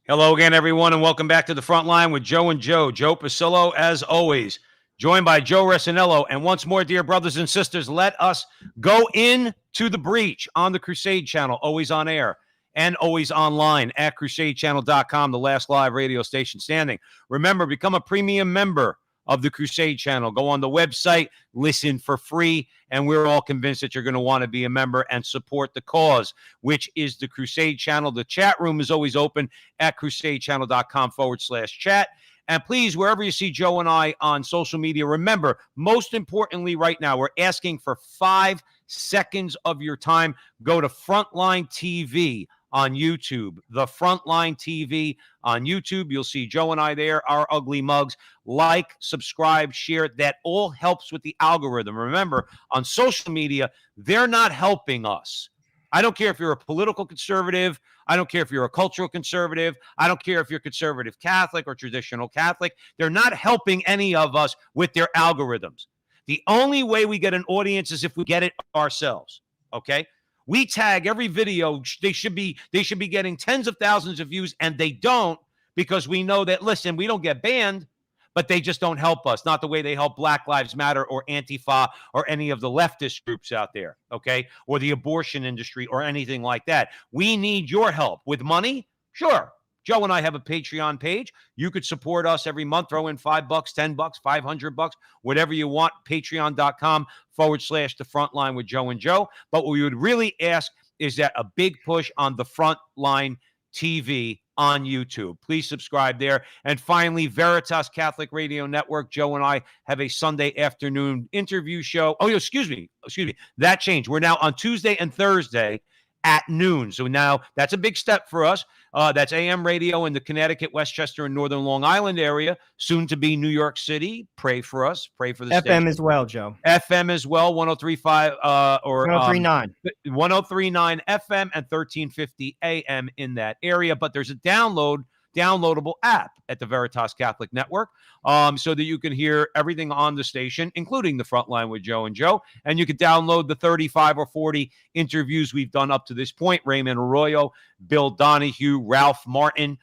Hello again, everyone, and welcome back to the Frontline with Joe and Joe. Joe Pasillo, as always, joined by Joe Resinello. And once more, dear brothers and sisters, let us go into the breach on the Crusade channel, always on air and always online at crusadechannel.com, the last live radio station standing. Remember, become a premium member of the Crusade channel. Go on the website, listen for free, and we're all convinced that you're going to want to be a member and support the cause, which is the Crusade channel. The chat room is always open at crusadechannel.com/chat. And please, wherever you see Joe and I on social media, remember, most importantly right now, we're asking for 5 seconds of your time. Go to Frontline TV on YouTube, the Frontline TV on YouTube. You'll see Joe and I there, our ugly mugs. Like, subscribe, share. That all helps with the algorithm. Remember, on social media, they're not helping us. I don't care if you're a political conservative. I don't care if you're a cultural conservative. I don't care if you're conservative Catholic or traditional Catholic. They're not helping any of us with their algorithms. The only way we get an audience is if we get it ourselves, okay? We tag every video. They should be getting tens of thousands of views, and they don't, because we know that, listen, we don't get banned, but they just don't help us. Not the way they help Black Lives Matter or Antifa or any of the leftist groups out there, okay? Or the abortion industry or anything like that. We need your help. With money? Sure. Joe and I have a Patreon page. You could support us every month. Throw in $5, $10, $500, whatever you want. Patreon.com/the Frontline with Joe and Joe. But what we would really ask is that a big push on the Frontline TV on YouTube. Please subscribe there. And finally, Veritas Catholic Radio Network. Joe and I have a Sunday afternoon interview show. Oh, excuse me. That changed. We're now on Tuesday and Thursday at noon. So now that's a big step for us. That's AM radio in the Connecticut, Westchester, and Northern Long Island area, soon to be New York City. Pray for us. Pray for the FM station. as well, Joe. FM as well, 103.5 or 103.9. 103.9 FM and 1350 AM in that area. But there's a downloadable app at the Veritas Catholic Network, so that you can hear everything on the station, including the Frontline with Joe and Joe. And you can download the 35 or 40 interviews we've done up to this point. Raymond Arroyo, Bill Donahue, Ralph Martin,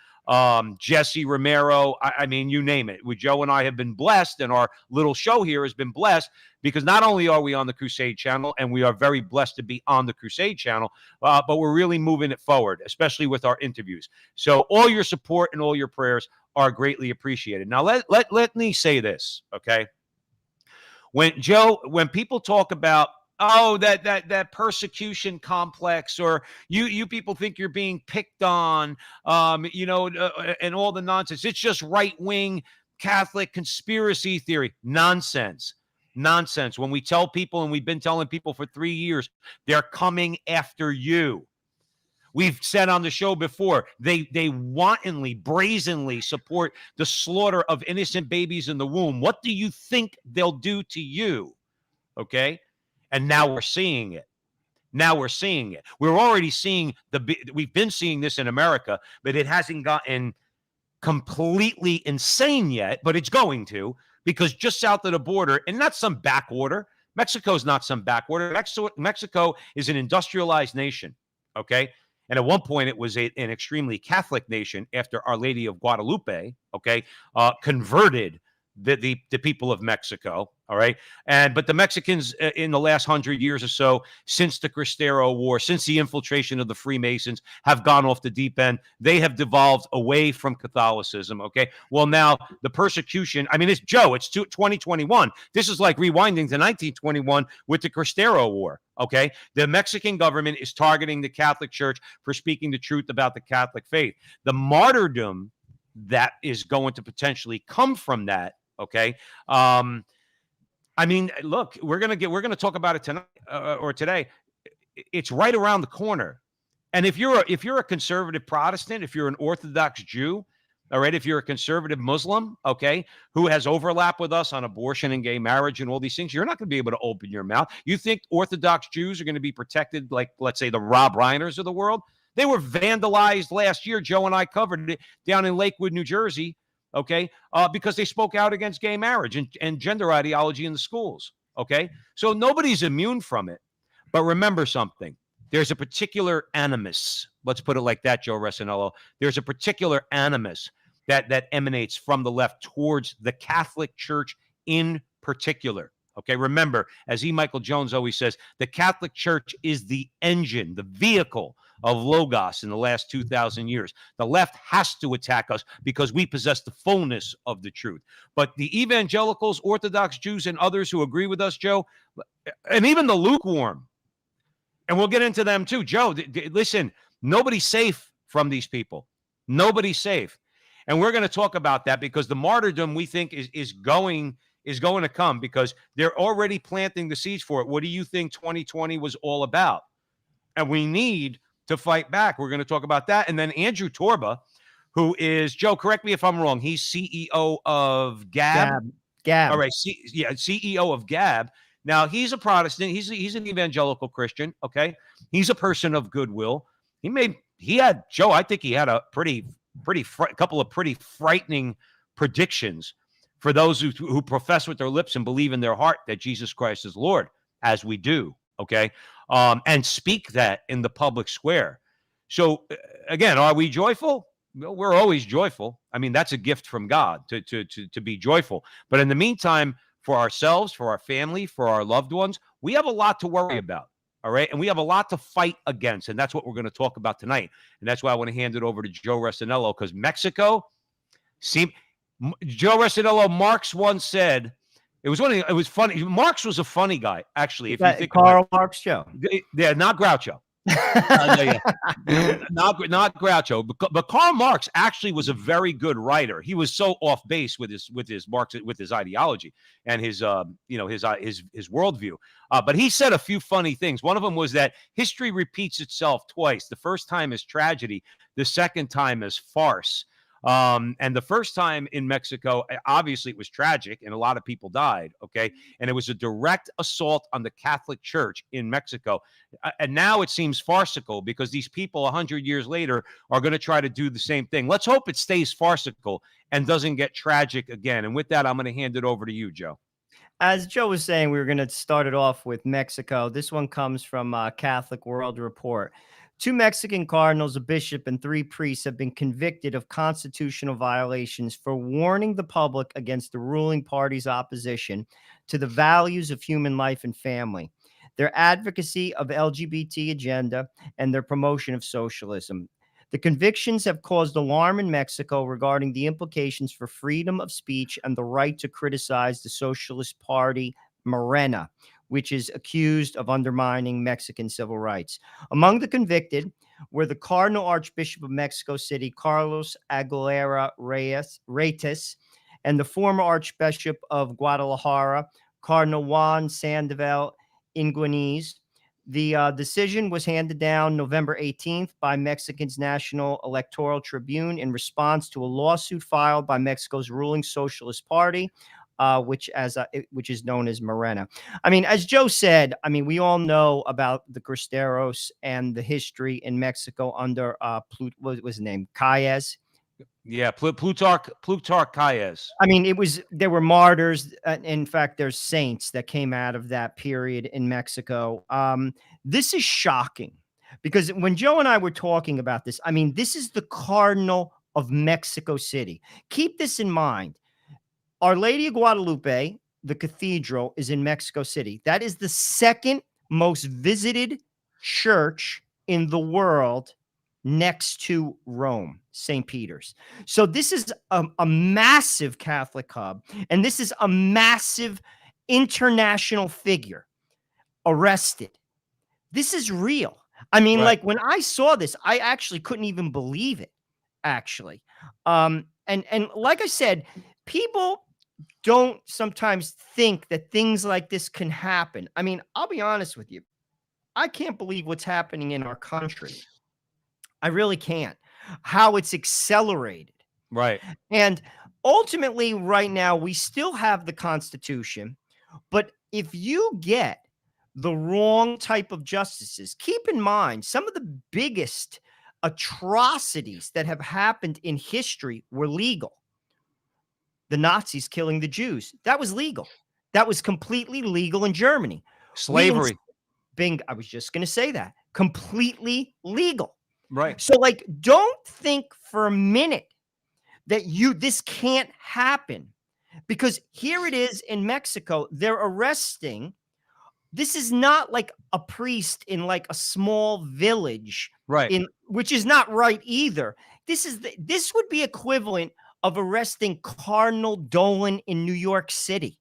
Jesse Romero. I mean, you name it. Joe and I have been blessed, and our little show here has been blessed, because not only are we on the Crusade channel, and we are very blessed to be on the Crusade channel, but we're really moving it forward, especially with our interviews. So all your support and all your prayers are greatly appreciated. Now, let me say this, okay? When people talk about, oh, that persecution complex, or you people think you're being picked on, and all the nonsense. It's just right-wing Catholic conspiracy theory. Nonsense. When we tell people, and we've been telling people for 3 years, they're coming after you. We've said on the show before, they wantonly, brazenly support the slaughter of innocent babies in the womb. What do you think they'll do to you? Okay? And now we're seeing it. We're already seeing we've been seeing this in America, but it hasn't gotten completely insane yet, but it's going to, because just south of the border, and not some backwater, Mexico's not some backwater. Mexico is an industrialized nation, okay? And at one point, it was an extremely Catholic nation after Our Lady of Guadalupe, okay, converted the people of Mexico, all right? But the Mexicans in the last 100 years or so, since the Cristero War, since the infiltration of the Freemasons, have gone off the deep end. They have devolved away from Catholicism, okay? Well, now the persecution, I mean, it's 2021. This is like rewinding to 1921 with the Cristero War, okay? The Mexican government is targeting the Catholic Church for speaking the truth about the Catholic faith. The martyrdom that is going to potentially come from that, okay? I mean, look, we're gonna talk about it tonight or today. It's right around the corner. And if you're a conservative Protestant, if you're an Orthodox Jew, all right, if you're a conservative Muslim, okay, who has overlap with us on abortion and gay marriage and all these things, you're not going to be able to open your mouth. You think Orthodox Jews are going to be protected like, let's say, the Rob Reiners of the world? They were vandalized last year. Joe and I covered it down in Lakewood, New Jersey, okay, because they spoke out against gay marriage and gender ideology in the schools, okay? So nobody's immune from it. But remember something. There's a particular animus. Let's put it like that, Joe Resinello. There's a particular animus that emanates from the left towards the Catholic Church in particular. Okay, remember, as E. Michael Jones always says, the Catholic Church is the engine, the vehicle of Logos in the last 2,000 years. The left has to attack us because we possess the fullness of the truth. But the evangelicals, Orthodox Jews, and others who agree with us, Joe, and even the lukewarm, and we'll get into them too. Joe, listen, nobody's safe from these people. Nobody's safe. And we're going to talk about that because the martyrdom we think is going to come because they're already planting the seeds for it. What do you think 2020 was all about? And we need to fight back. We're going to talk about that. And then Andrew Torba, who is, Joe, correct me if I'm wrong, he's CEO of Gab. All right, CEO of Gab. Now, he's a Protestant. He's an evangelical Christian, okay? He's a person of goodwill. Joe, I think he had a couple of pretty frightening predictions for those who profess with their lips and believe in their heart that Jesus Christ is Lord, as we do, okay? And speak that in the public square. So, again, are we joyful? Well, we're always joyful. I mean, that's a gift from God to be joyful. But in the meantime, for ourselves, for our family, for our loved ones, we have a lot to worry about. All right. And we have a lot to fight against. And that's what we're going to talk about tonight. And that's why I want to hand it over to Joe Resinello, because Mexico, Joe Resinello, Marx once said, it was funny. Marx was a funny guy, actually. If you think Karl Marx, Joe. Yeah, not Groucho. Not Groucho, but Karl Marx actually was a very good writer. He was so off base with his ideology and his worldview. But he said a few funny things. One of them was that history repeats itself twice. The first time is tragedy. The second time is farce. And the first time in Mexico, obviously it was tragic and a lot of people died. Okay. And it was a direct assault on the Catholic Church in Mexico. And now it seems farcical because these people 100 years later are going to try to do the same thing. Let's hope it stays farcical and doesn't get tragic again. And with that, I'm going to hand it over to you, Joe. As Joe was saying, we were going to start it off with Mexico. This one comes from Catholic World Report. 2 Mexican cardinals, a bishop, and 3 priests have been convicted of constitutional violations for warning the public against the ruling party's opposition to the values of human life and family, their advocacy of LGBT agenda, and their promotion of socialism. The convictions have caused alarm in Mexico regarding the implications for freedom of speech and the right to criticize the Socialist Party, Morena, which is accused of undermining Mexican civil rights. Among the convicted were the Cardinal Archbishop of Mexico City, Carlos Aguilera Reyes, and the former Archbishop of Guadalajara, Cardinal Juan Sandoval Inguinez. The decision was handed down November 18th by Mexico's National Electoral Tribune in response to a lawsuit filed by Mexico's ruling Socialist Party, which is known as Morena. I mean, as Joe said, I mean, we all know about the Cristeros and the history in Mexico under what was his name? Calles. Yeah, Plutarch Calles. I mean, there were martyrs. In fact, there's saints that came out of that period in Mexico. This is shocking because when Joe and I were talking about this, I mean, this is the Cardinal of Mexico City. Keep this in mind. Our Lady of Guadalupe, the cathedral, is in Mexico City. That is the second most visited church in the world next to Rome, St. Peter's. So this is a massive Catholic hub, and this is a massive international figure arrested. This is real. I mean, like when I saw this, I actually couldn't even believe it, actually. And like I said, people don't sometimes think that things like this can happen. I mean, I'll be honest with you. I can't believe what's happening in our country. I really can't. How it's accelerated. Right. And ultimately, right now, we still have the Constitution. But if you get the wrong type of justices, keep in mind, some of the biggest atrocities that have happened in history were legal. The Nazis killing the Jews. That was legal. That was completely legal in Germany. Slavery. I was just going to say that. completely legal. Right. So, like, don't think for a minute that this can't happen, because here it is in Mexico. They're arresting. This is not like a priest in like a small village, Right. which is not right either. This would be equivalent of arresting Cardinal Dolan in New York City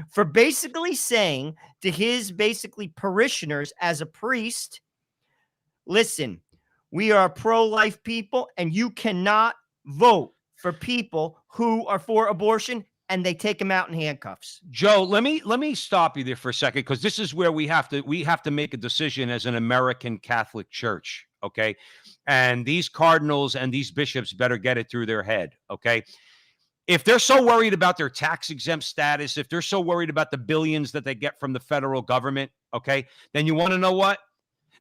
for basically saying to his basically parishioners as a priest, listen, we are pro-life people and you cannot vote for people who are for abortion, and they take him out in handcuffs. Joe, let me stop you there for a second, because this is where we have to make a decision as an American Catholic Church, okay? And these cardinals and these bishops better get it through their head, okay? If they're so worried about their tax exempt status, if they're so worried about the billions that they get from the federal government, okay, then you want to know what?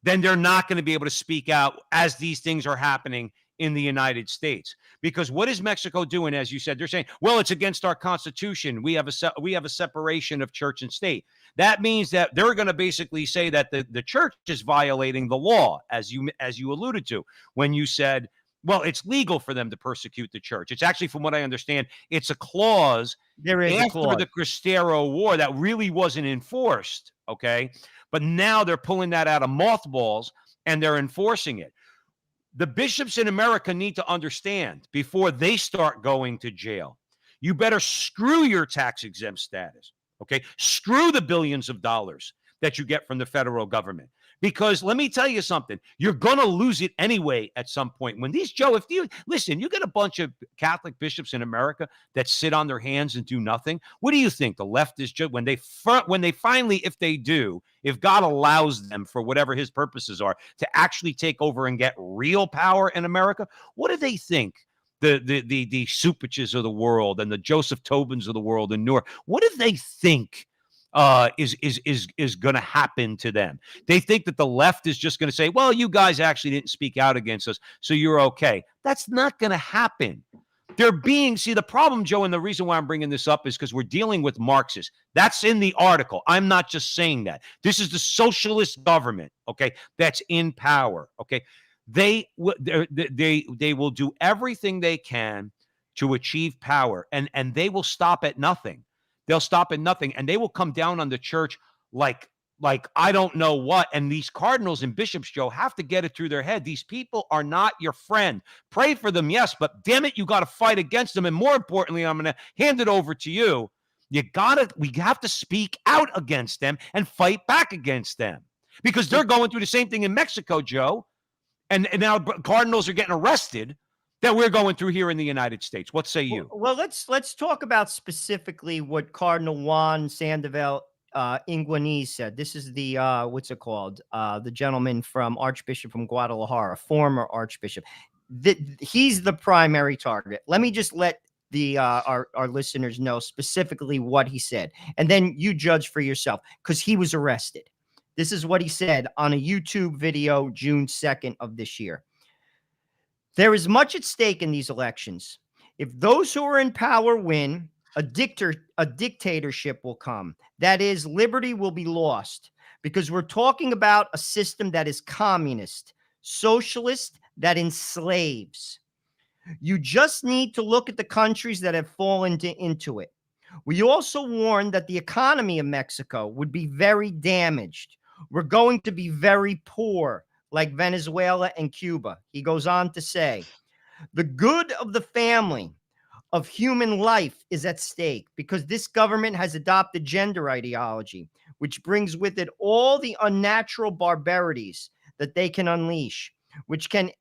Then they're not going to be able to speak out as these things are happening in the United States. Because what is Mexico doing? As you said, they're saying, well, it's against our Constitution. We have a separation of church and state. That means that they're going to basically say that the church is violating the law, as you alluded to when you said, well, it's legal for them to persecute the church. It's actually, from what I understand, it's a clause There is after a clause. the Cristero War that really wasn't enforced, okay? But now they're pulling that out of mothballs and they're enforcing it. The bishops in America need to understand, before they start going to jail, you better screw your tax exempt status, okay? Screw the billions of dollars that you get from the federal government. Because let me tell you something, you're going to lose it anyway at some point. When these, Joe, if you listen, you get a bunch of Catholic bishops in America that sit on their hands and do nothing. What do you think? The left is just, when they finally, if they do, if God allows them for whatever his purposes are to actually take over and get real power in America, what do they think? The Supiches of the world and the Joseph Tobins of the world and Noor, what do they think is going to happen to them? They think that the left is just going to say, well, you guys actually didn't speak out against us, so you're okay. That's not going to happen. See, the problem, Joe, and the reason why I'm bringing this up is because we're dealing with Marxists. That's in the article. I'm not just saying that. This is the socialist government, okay, that's in power, okay? They will do everything they can to achieve power, and they will stop at nothing. They'll stop at nothing, and they will come down on the church like I don't know what. And these cardinals and bishops, Joe, have to get it through their head. These people are not your friend. Pray for them, yes, but damn it, you got to fight against them. And more importantly, I'm going to hand it over to you. We have to speak out against them and fight back against them, because they're going through the same thing in Mexico, Joe. And now cardinals are getting arrested that we're going through here in the United States. What say you? Well, let's talk about specifically what Cardinal Juan Sandoval Iguanez said. This is the what's it called? The gentleman from Archbishop from Guadalajara, former Archbishop. He's the primary target. Let me just let our listeners know specifically what he said, and then you judge for yourself, because he was arrested. This is what he said on a YouTube video, June 2nd of this year. There is much at stake in these elections. If those who are in power win, a dictatorship will come. That is, liberty will be lost, because we're talking about a system that is communist, socialist, that enslaves. You just need to look at the countries that have fallen into it. We also warned that the economy of Mexico would be very damaged. We're going to be very poor, like Venezuela and Cuba. He goes on to say, the good of the family of human life is at stake, because this government has adopted gender ideology, which brings with it all the unnatural barbarities that they can unleash, which can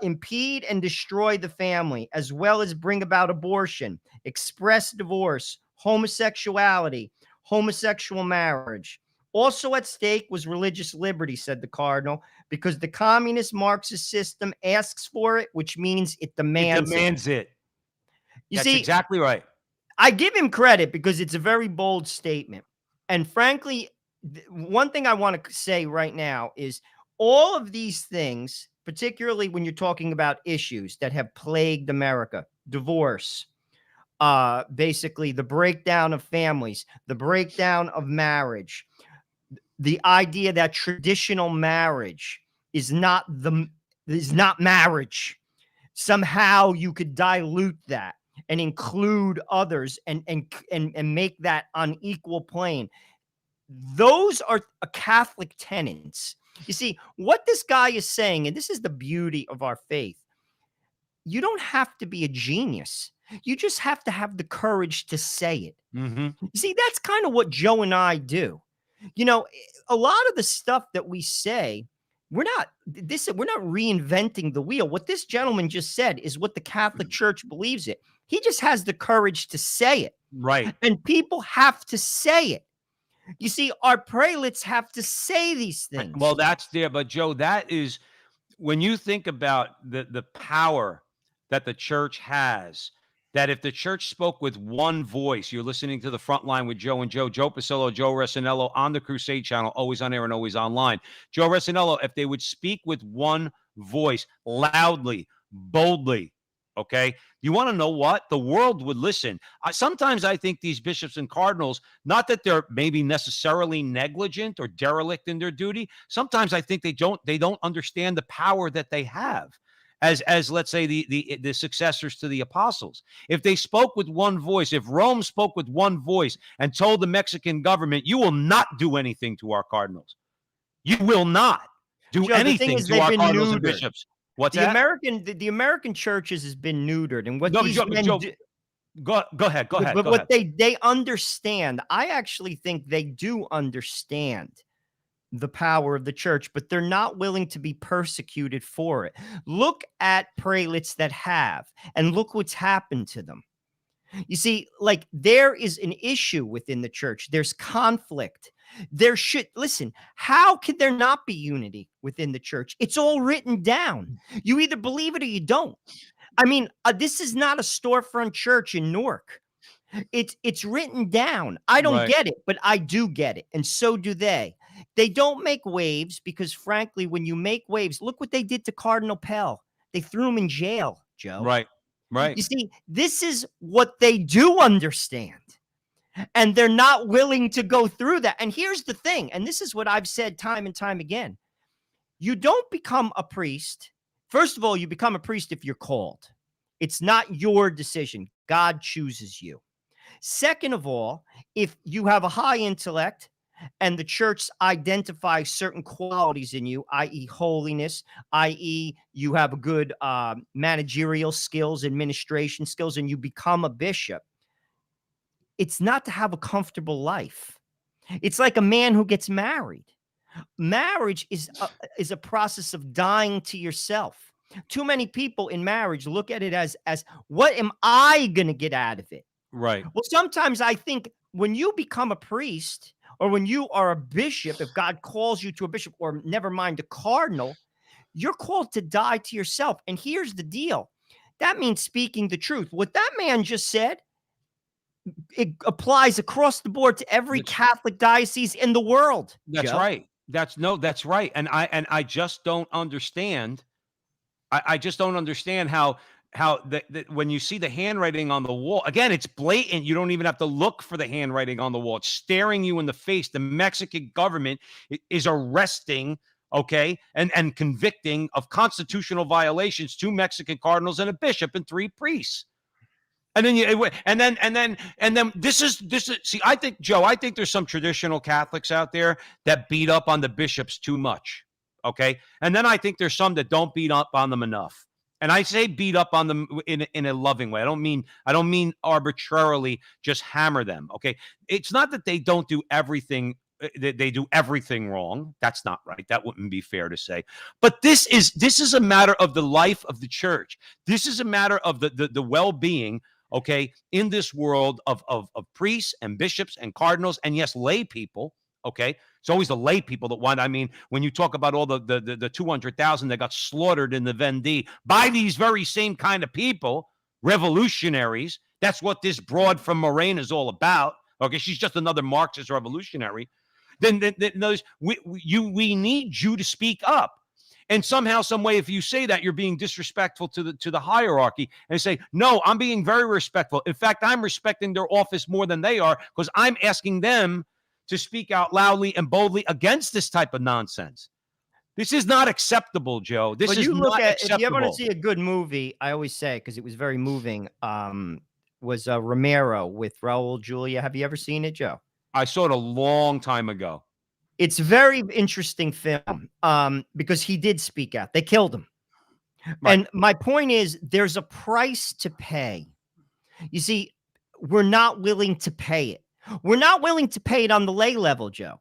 impede and destroy the family, as well as bring about abortion, express divorce, homosexuality, homosexual marriage. Also at stake was religious liberty, said the Cardinal, because the communist Marxist system asks for it, which means it demands it. You see, exactly right. I give him credit because it's a very bold statement. And frankly, one thing I want to say right now is all of these things, particularly when you're talking about issues that have plagued America, divorce, basically the breakdown of families, the breakdown of marriage, the idea that traditional marriage is not marriage. Somehow you could dilute that and include others and make that on equal plane. Those are Catholic tenets. You see, what this guy is saying, and this is the beauty of our faith, you don't have to be a genius. You just have to have the courage to say it. Mm-hmm. You see, that's kind of what Joe and I do. You know, a lot of the stuff that we say, we're not reinventing the wheel. What this gentleman just said is what the Catholic Church believes it. He just has the courage to say it. Right. And people have to say it. You see, our prelates have to say these things. Well, that's there. But Joe, that is, when you think about the power that the church has, that if the church spoke with one voice, you're listening to the Frontline with Joe and Joe Pasillo, Joe Resinello on the Crusade channel, always on air and always online. Joe Resinello, if they would speak with one voice, loudly, boldly, okay, you want to know what? The world would listen. Sometimes I think these bishops and cardinals, not that they're maybe necessarily negligent or derelict in their duty. Sometimes I think they don't understand the power that they have as let's say the successors to the apostles. If they spoke with one voice, if Rome spoke with one voice and told the Mexican government, you will not do anything to our cardinals. You will not do Joe, anything to our cardinals and bishops. What's the that? American churches has been neutered, and what No, these Joe, men Joe, do, go ahead. but what they understand, I actually think they do understand the power of the church, but they're not willing to be persecuted for it. Look at prelates that have, and look what's happened to them. You see, like, there is an issue within the church. There's conflict. Listen, how could there not be unity within the church? It's all written down. You either believe it or you don't. I mean, this is not a storefront church in Newark. It's written down. I don't get it, but I do get it. And so do they. They don't make waves because, frankly, when you make waves, look what they did to Cardinal Pell. They threw him in jail, Joe. Right. You see, this is what they do understand. And they're not willing to go through that. And here's the thing, and this is what I've said time and time again. You don't become a priest. First of all, you become a priest if you're called. It's not your decision. God chooses you. Second of all, if you have a high intellect and the church identifies certain qualities in you, i.e. holiness, i.e. you have a good managerial skills, administration skills, and you become a bishop, it's not to have a comfortable life. It's like a man who gets married. Marriage is a process of dying to yourself. Too many people in marriage look at it as what am I going to get out of it? Right. Well, sometimes I think when you become a priest or when you are a bishop, if God calls you to a bishop, or never mind a cardinal, you're called to die to yourself. And here's the deal. That means speaking the truth. What that man just said, it applies across the board to every Catholic diocese in the world. That's Joe. right. That's right. And I just don't understand. I just don't understand how when you see the handwriting on the wall, again, it's blatant. You don't even have to look for the handwriting on the wall. It's staring you in the face. The Mexican government is arresting, okay, and convicting of constitutional violations 2 Mexican cardinals and a bishop and 3 priests. And then this is see, I think, Joe, I think there's some traditional Catholics out there that beat up on the bishops too much. Okay. And then I think there's some that don't beat up on them enough. And I say beat up on them in a loving way. I don't mean arbitrarily just hammer them. Okay. It's not that they don't do everything. They do everything wrong. That's not right. That wouldn't be fair to say. But this is a matter of the life of the church. This is a matter of the well-being, okay, in this world of priests and bishops and cardinals and, yes, lay people, okay? It's always the lay people that want. I mean, when you talk about all the 200,000 that got slaughtered in the Vendée by these very same kind of people, revolutionaries, that's what this broad from Morena is all about, okay? She's just another Marxist revolutionary. Then we need you to speak up. And somehow, some way, if you say that, you're being disrespectful to the hierarchy, and say, no, I'm being very respectful. In fact, I'm respecting their office more than they are, because I'm asking them to speak out loudly and boldly against this type of nonsense. This is not acceptable, Joe. This But is you look not at, acceptable. if you ever want to see a good movie, I always say, because it was very moving, was Romero with Raul Julia. Have you ever seen it, Joe? I saw it a long time ago. It's a very interesting film because he did speak out. They killed him. Right. And my point is, there's a price to pay. You see, we're not willing to pay it. We're not willing to pay it on the lay level, Joe.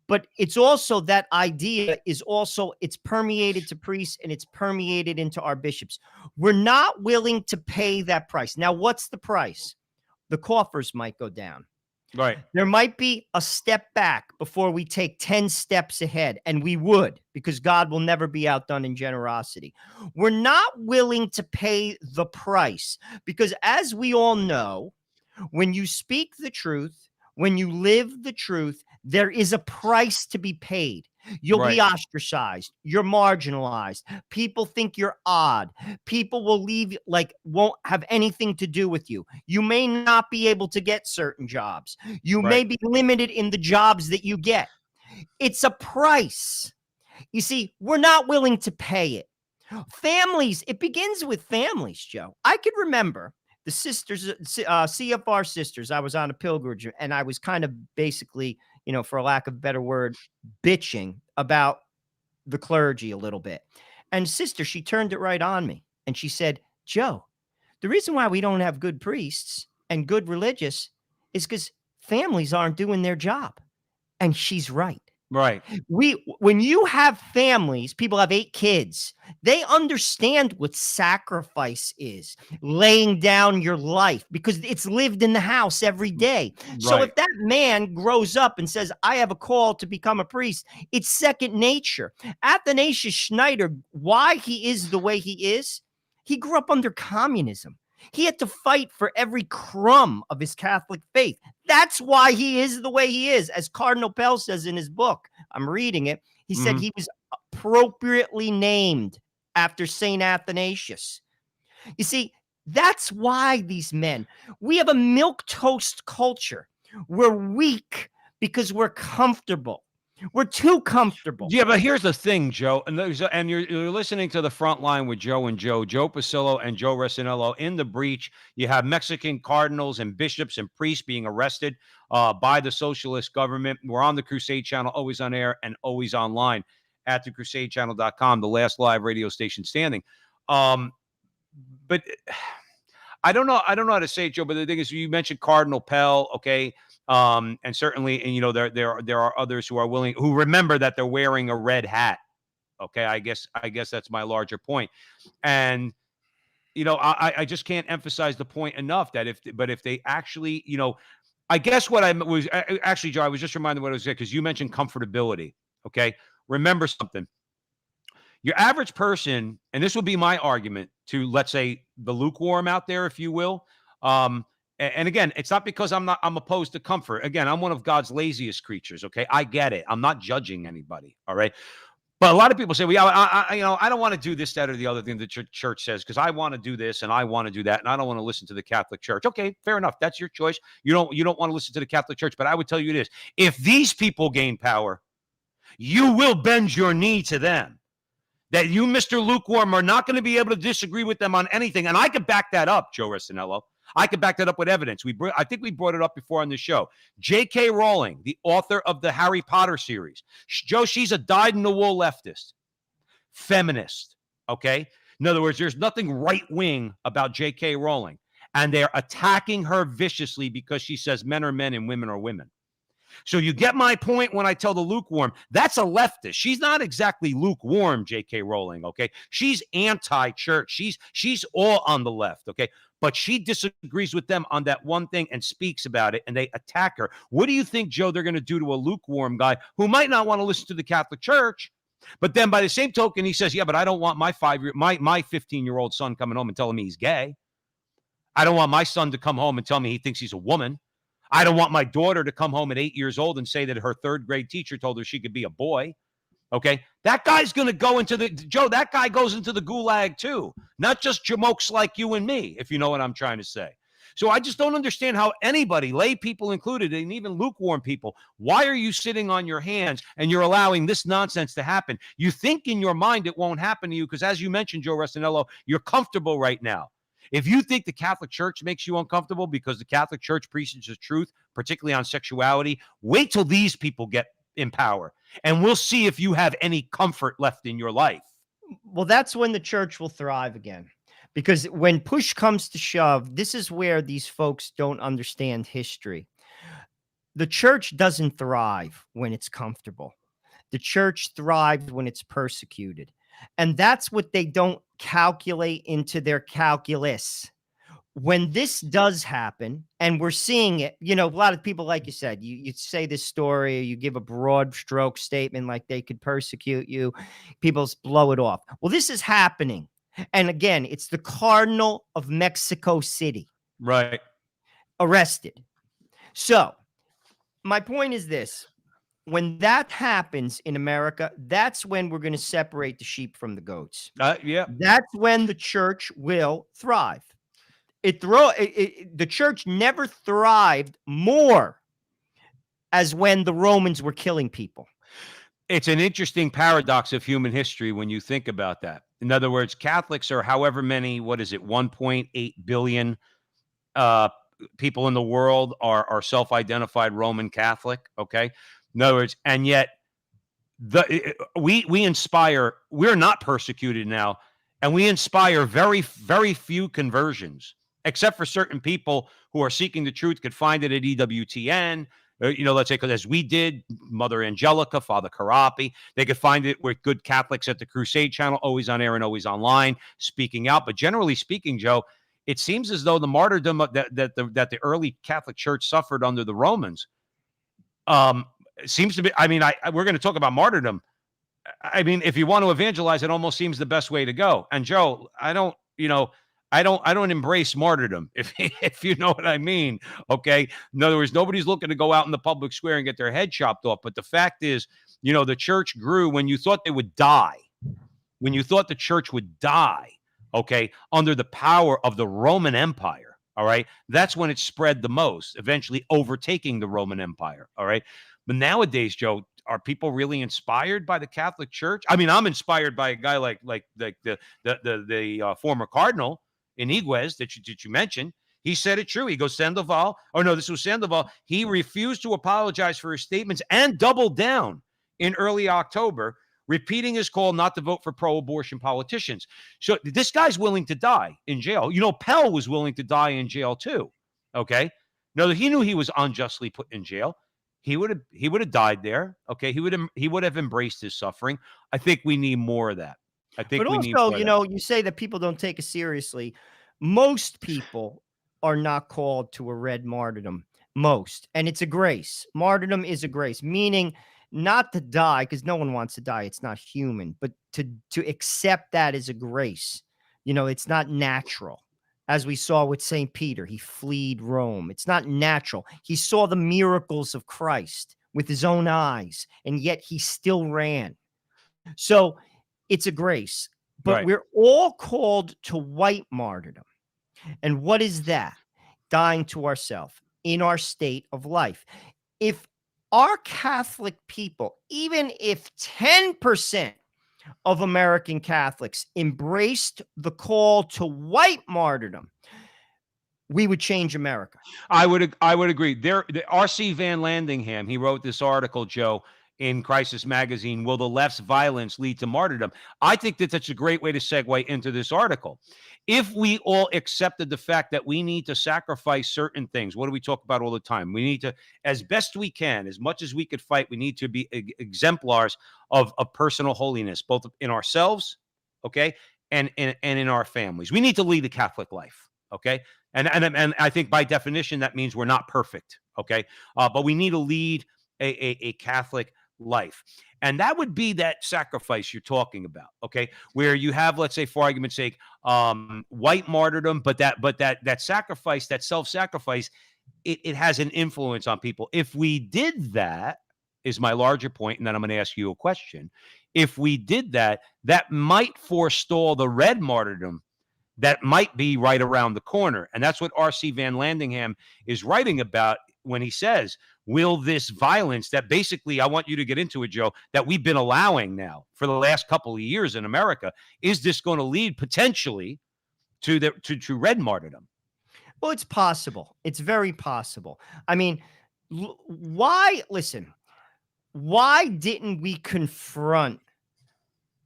But it's also that idea is also, it's permeated to priests and it's permeated into our bishops. We're not willing to pay that price. Now, what's the price? The coffers might go down. Right. There might be a step back before we take 10 steps ahead, and we would, because God will never be outdone in generosity. We're not willing to pay the price because, as we all know, when you speak the truth, when you live the truth, there is a price to be paid. You'll be ostracized. You're marginalized. People think you're odd. People will leave, like, won't have anything to do with you. You may not be able to get certain jobs. You may be limited in the jobs that you get. It's a price. You see, we're not willing to pay it. Families, it begins with families, Joe. I could remember the sisters, CFR sisters. I was on a pilgrimage and I was kind of basically, you know, for a lack of a better word, bitching about the clergy a little bit. And sister, she turned it right on me and she said, Joe, the reason why we don't have good priests and good religious is because families aren't doing their job. And she's right. Right. When you have families, people have 8 kids, they understand what sacrifice is, laying down your life, because it's lived in the house every day. So if that man grows up and says, I have a call to become a priest, it's second nature. Athanasius Schneider, why he is the way he is, he grew up under communism. He had to fight for every crumb of his Catholic faith. That's why he is the way he is. As Cardinal Pell says in his book, I'm reading it. He said he was appropriately named after St. Athanasius. You see, that's why these men, we have a milquetoast culture. We're weak because we're comfortable. We're too comfortable. Yeah, but here's the thing, Joe, and you're listening to the Frontline with Joe and Joe Pasillo and Joe Resinello. In the breach, you have Mexican cardinals and bishops and priests being arrested by the socialist government. We're on the Crusade Channel, always on air and always online at thecrusadechannel.com, the last live radio station standing. But I don't know how to say it, Joe, but the thing is, you mentioned Cardinal Pell, okay? And certainly, and you know, there are others who remember that they're wearing a red hat. Okay, I guess that's my larger point. And you know, I just can't emphasize the point enough that if they actually, you know, I guess what I was actually, Joe, I was just reminded what I was saying because you mentioned comfortability. Okay, remember something. Your average person, and this would be my argument to, let's say, the lukewarm out there, if you will. And again, it's not because I'm opposed to comfort. Again, I'm one of God's laziest creatures. Okay, I get it. I'm not judging anybody. All right. But a lot of people say, well, I don't want to do this, that, or the other thing the church says because I want to do this and I want to do that and I don't want to listen to the Catholic Church. Okay, fair enough. That's your choice. You don't want to listen to the Catholic Church. But I would tell you this: if these people gain power, you will bend your knee to them. That you, Mr. Lukewarm, are not going to be able to disagree with them on anything. And I could back that up, Joe Resinello. I could back that up with evidence. I think we brought it up before on the show. J.K. Rowling, the author of the Harry Potter series. Joe, she's a dyed-in-the-wool leftist. Feminist, okay? In other words, there's nothing right-wing about J.K. Rowling. And they're attacking her viciously because she says men are men and women are women. So you get my point when I tell the lukewarm, that's a leftist. She's not exactly lukewarm, J.K. Rowling, okay? She's anti-church. She's all on the left, okay? But she disagrees with them on that one thing and speaks about it, and they attack her. What do you think, Joe, they're going to do to a lukewarm guy who might not want to listen to the Catholic Church, but then by the same token, he says, yeah, but I don't want my 15-year-old son coming home and telling me he's gay. I don't want my son to come home and tell me he thinks he's a woman. I don't want my daughter to come home at 8 years old and say that her third grade teacher told her she could be a boy. Okay. That guy's going to go into that guy goes into the gulag too. Not just jamokes like you and me, if you know what I'm trying to say. So I just don't understand how anybody, lay people included, and even lukewarm people, why are you sitting on your hands and you're allowing this nonsense to happen? You think in your mind it won't happen to you because, as you mentioned, Joe Restanello, you're comfortable right now. If you think the Catholic Church makes you uncomfortable because the Catholic Church preaches the truth, particularly on sexuality, wait till these people get in power, and we'll see if you have any comfort left in your life. Well, that's when the church will thrive again. Because when push comes to shove, this is where these folks don't understand history. The church doesn't thrive when it's comfortable. The church thrives when it's persecuted. And that's what they don't calculate into their calculus. When this does happen, and we're seeing it, a lot of people, like you said, you say this story, or you give a broad stroke statement like they could persecute you, people blow it off. Well, this is happening. And again, it's the Cardinal of Mexico City Right. arrested. So my point is this. When that happens in America, that's when we're going to separate the sheep from the goats. Yeah. That's when the church will thrive. The church never thrived more as when the Romans were killing people. It's an interesting paradox of human history when you think about that. In other words, Catholics are however many, 1.8 billion people in the world are self-identified Roman Catholic. Okay. In other words, and yet we inspire, we're not persecuted now, and we inspire very, very few conversions, except for certain people who are seeking the truth, could find it at EWTN. Let's say, because as we did, Mother Angelica, Father Carapi, they could find it with good Catholics at the Crusade channel, always on air and always online, speaking out. But generally speaking, Joe, it seems as though the martyrdom that the early Catholic Church suffered under the Romans seems to be. I mean, we're going to talk about martyrdom. I mean, if you want to evangelize, it almost seems the best way to go. And Joe, I don't embrace martyrdom, if you know what I mean. Okay. In other words, nobody's looking to go out in the public square and get their head chopped off. But the fact is, the church grew when you thought they would die, when you thought the church would die, okay, under the power of the Roman Empire. All right. That's when it spread the most, eventually overtaking the Roman Empire. All right. But nowadays, Joe, are people really inspired by the Catholic Church? I mean, I'm inspired by a guy like the former Cardinal in Iguez that you mentioned. He said it true. He goes, Sandoval. Oh, no, this was Sandoval. He refused to apologize for his statements and doubled down in early October, repeating his call not to vote for pro-abortion politicians. So this guy's willing to die in jail. Pell was willing to die in jail too. Okay. No, he knew he was unjustly put in jail. He would have died there. Okay. He would have embraced his suffering. I think we need more of that. I think but we also, need more of that. You say that people don't take it seriously. Most people are not called to a red martyrdom. Most. And it's a grace. Martyrdom is a grace, meaning not to die, because no one wants to die. It's not human, but to accept that as a grace. It's not natural. As we saw with St. Peter, he fled Rome. It's not natural. He saw the miracles of Christ with his own eyes, and yet he still ran. So it's a grace, but Right. We're all called to white martyrdom. And what is that? Dying to ourselves in our state of life. If our Catholic people, even if 10% of American Catholics embraced the call to white martyrdom, we would change America. I would agree. R.C. Van Landingham, he wrote this article, Joe, in Crisis Magazine, Will the Left's Violence Lead to Martyrdom? I think that that's a great way to segue into this article. If we all accepted the fact that we need to sacrifice certain things, what do we talk about all the time? We need to, as best we can, as much as we could fight, we need to be exemplars of personal holiness, both in ourselves, okay, and in our families. We need to lead a Catholic life, okay? And I think by definition, that means we're not perfect, okay? But we need to lead a Catholic life. And that would be that sacrifice you're talking about, okay? Where you have, let's say, for argument's sake, white martyrdom, but that sacrifice, that self-sacrifice, it has an influence on people. If we did that, is my larger point, and then I'm going to ask you a question. If we did that, that might forestall the red martyrdom that might be right around the corner. And that's what R.C. Van Landingham is writing about when he says, will this violence that basically, I want you to get into it, Joe, that we've been allowing now for the last couple of years in America, is this going to lead potentially to red martyrdom? Well, it's possible. It's very possible. I mean, why didn't we confront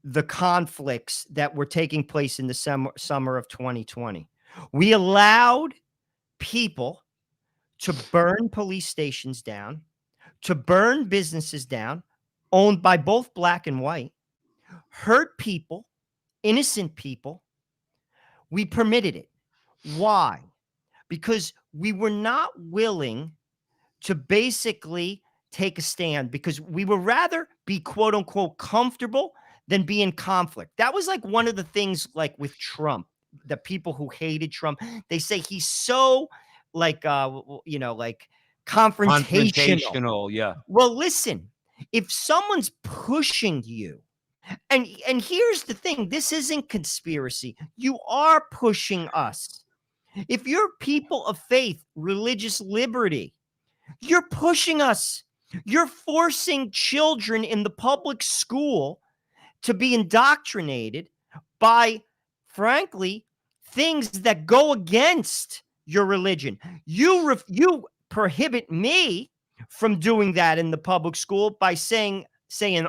the conflicts that were taking place in the summer of 2020? We allowed people to burn police stations down, to burn businesses down, owned by both black and white, hurt people, innocent people. We permitted it. Why? Because we were not willing to basically take a stand, because we would rather be quote unquote comfortable than be in conflict. That was like one of the things, like with Trump, the people who hated Trump, they say he's so like, like confrontational. Yeah. Well, listen, if someone's pushing you, and here's the thing, this isn't conspiracy. You are pushing us. If you're people of faith, religious liberty, you're pushing us. You're forcing children in the public school to be indoctrinated by, frankly, things that go against your religion. You prohibit me from doing that in the public school by saying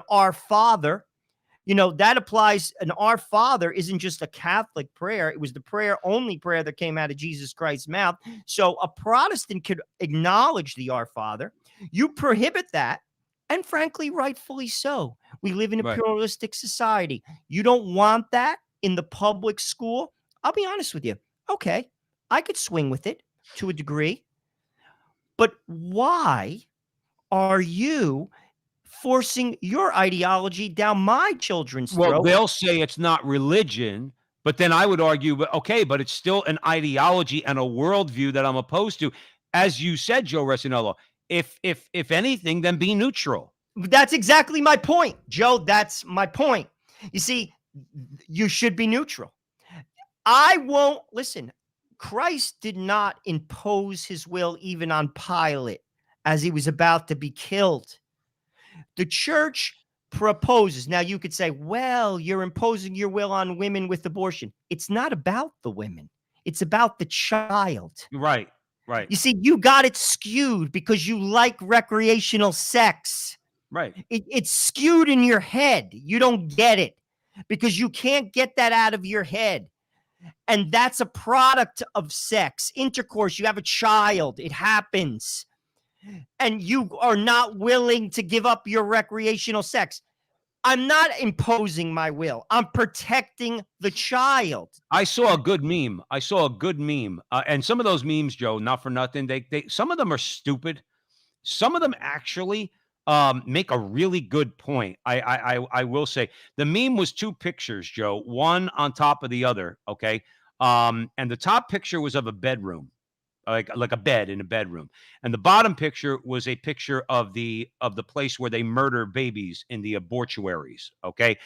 Our Father. That applies. An Our Father isn't just a Catholic prayer. It was the only prayer that came out of Jesus Christ's mouth. So a Protestant could acknowledge the Our Father. You prohibit that. And frankly, rightfully so. We live in a pluralistic society. You don't want that in the public school? I'll be honest with you. Okay, I could swing with it to a degree. But why are you forcing your ideology down my children's throat? Well, they'll say it's not religion, but then I would argue, okay, but it's still an ideology and a worldview that I'm opposed to. As you said, Joe Resinello, if anything, then be neutral. That's exactly my point, Joe. That's my point. You see, you should be neutral. I won't listen. Christ did not impose his will even on Pilate as he was about to be killed. The church proposes. Now you could say, well, you're imposing your will on women with abortion. It's not about the women. It's about the child. Right. You see, you got it skewed because you like recreational sex. Right. It's skewed in your head. You don't get it because you can't get that out of your head. And that's a product of sex, intercourse. You have a child. It happens. And you are not willing to give up your recreational sex. I'm not imposing my will. I'm protecting the child. I saw a good meme. And some of those memes, Joe, not for nothing, they some of them are stupid. Some of them actually make a really good point. I will say the meme was two pictures, Joe, one on top of the other. Okay. And the top picture was of a bedroom, like a bed in a bedroom. And the bottom picture was a picture of the place where they murder babies in the abortuaries. Okay.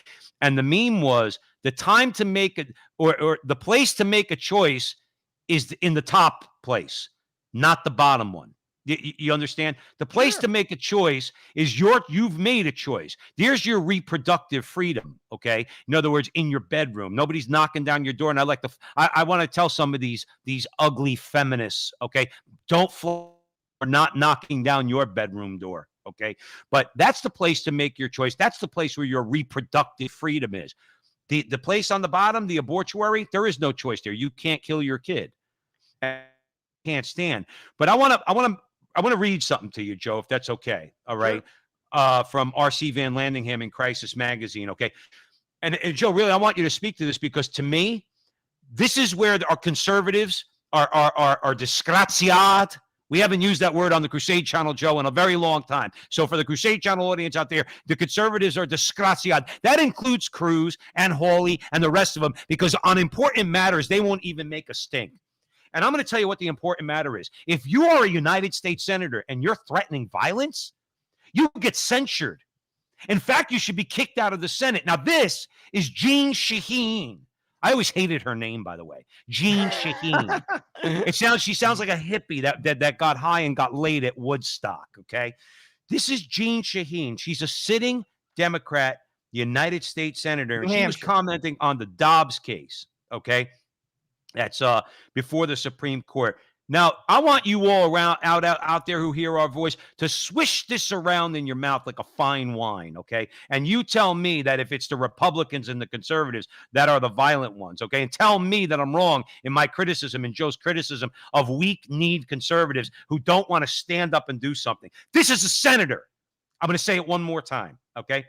And the meme was the time to make it, or the place to make a choice is in the top place, not the bottom one. You understand? The place to make a choice is you've made a choice. There's your reproductive freedom. Okay. In other words, in your bedroom, nobody's knocking down your door. And I want to tell some of these ugly feminists, okay, don't for not knocking down your bedroom door. Okay. But that's the place to make your choice. That's the place where your reproductive freedom is. The place on the bottom, the abortuary, there is no choice there. You can't kill your kid. Can't stand. But I want to read something to you, Joe, if that's okay. All right. Sure. From R.C. Van Landingham in Crisis Magazine. Okay. And Joe, really, I want you to speak to this because to me, this is where our conservatives are disgraziad. We haven't used that word on the Crusade Channel, Joe, in a very long time. So for the Crusade Channel audience out there, the conservatives are disgraziad. That includes Cruz and Hawley and the rest of them, because on important matters, they won't even make a stink. And I'm going to tell you what the important matter is. If you are a United States senator and you're threatening violence, you get censured. In fact, you should be kicked out of the Senate. Now, this is Jeanne Shaheen, I always hated her name, by the way. Jean Shaheen. She sounds like a hippie that got high and got laid at Woodstock. Okay. This is Jean Shaheen. She's a sitting Democrat, United States Senator, and New she was Hampshire. commenting on the Dobbs case. Okay. That's before the Supreme Court. Now, I want you all around out there who hear our voice to swish this around in your mouth like a fine wine, okay? And you tell me that if it's the Republicans and the conservatives that are the violent ones, okay? And tell me that I'm wrong in my criticism and Joe's criticism of weak-kneed conservatives who don't want to stand up and do something. This is a senator. I'm going to say it one more time, okay?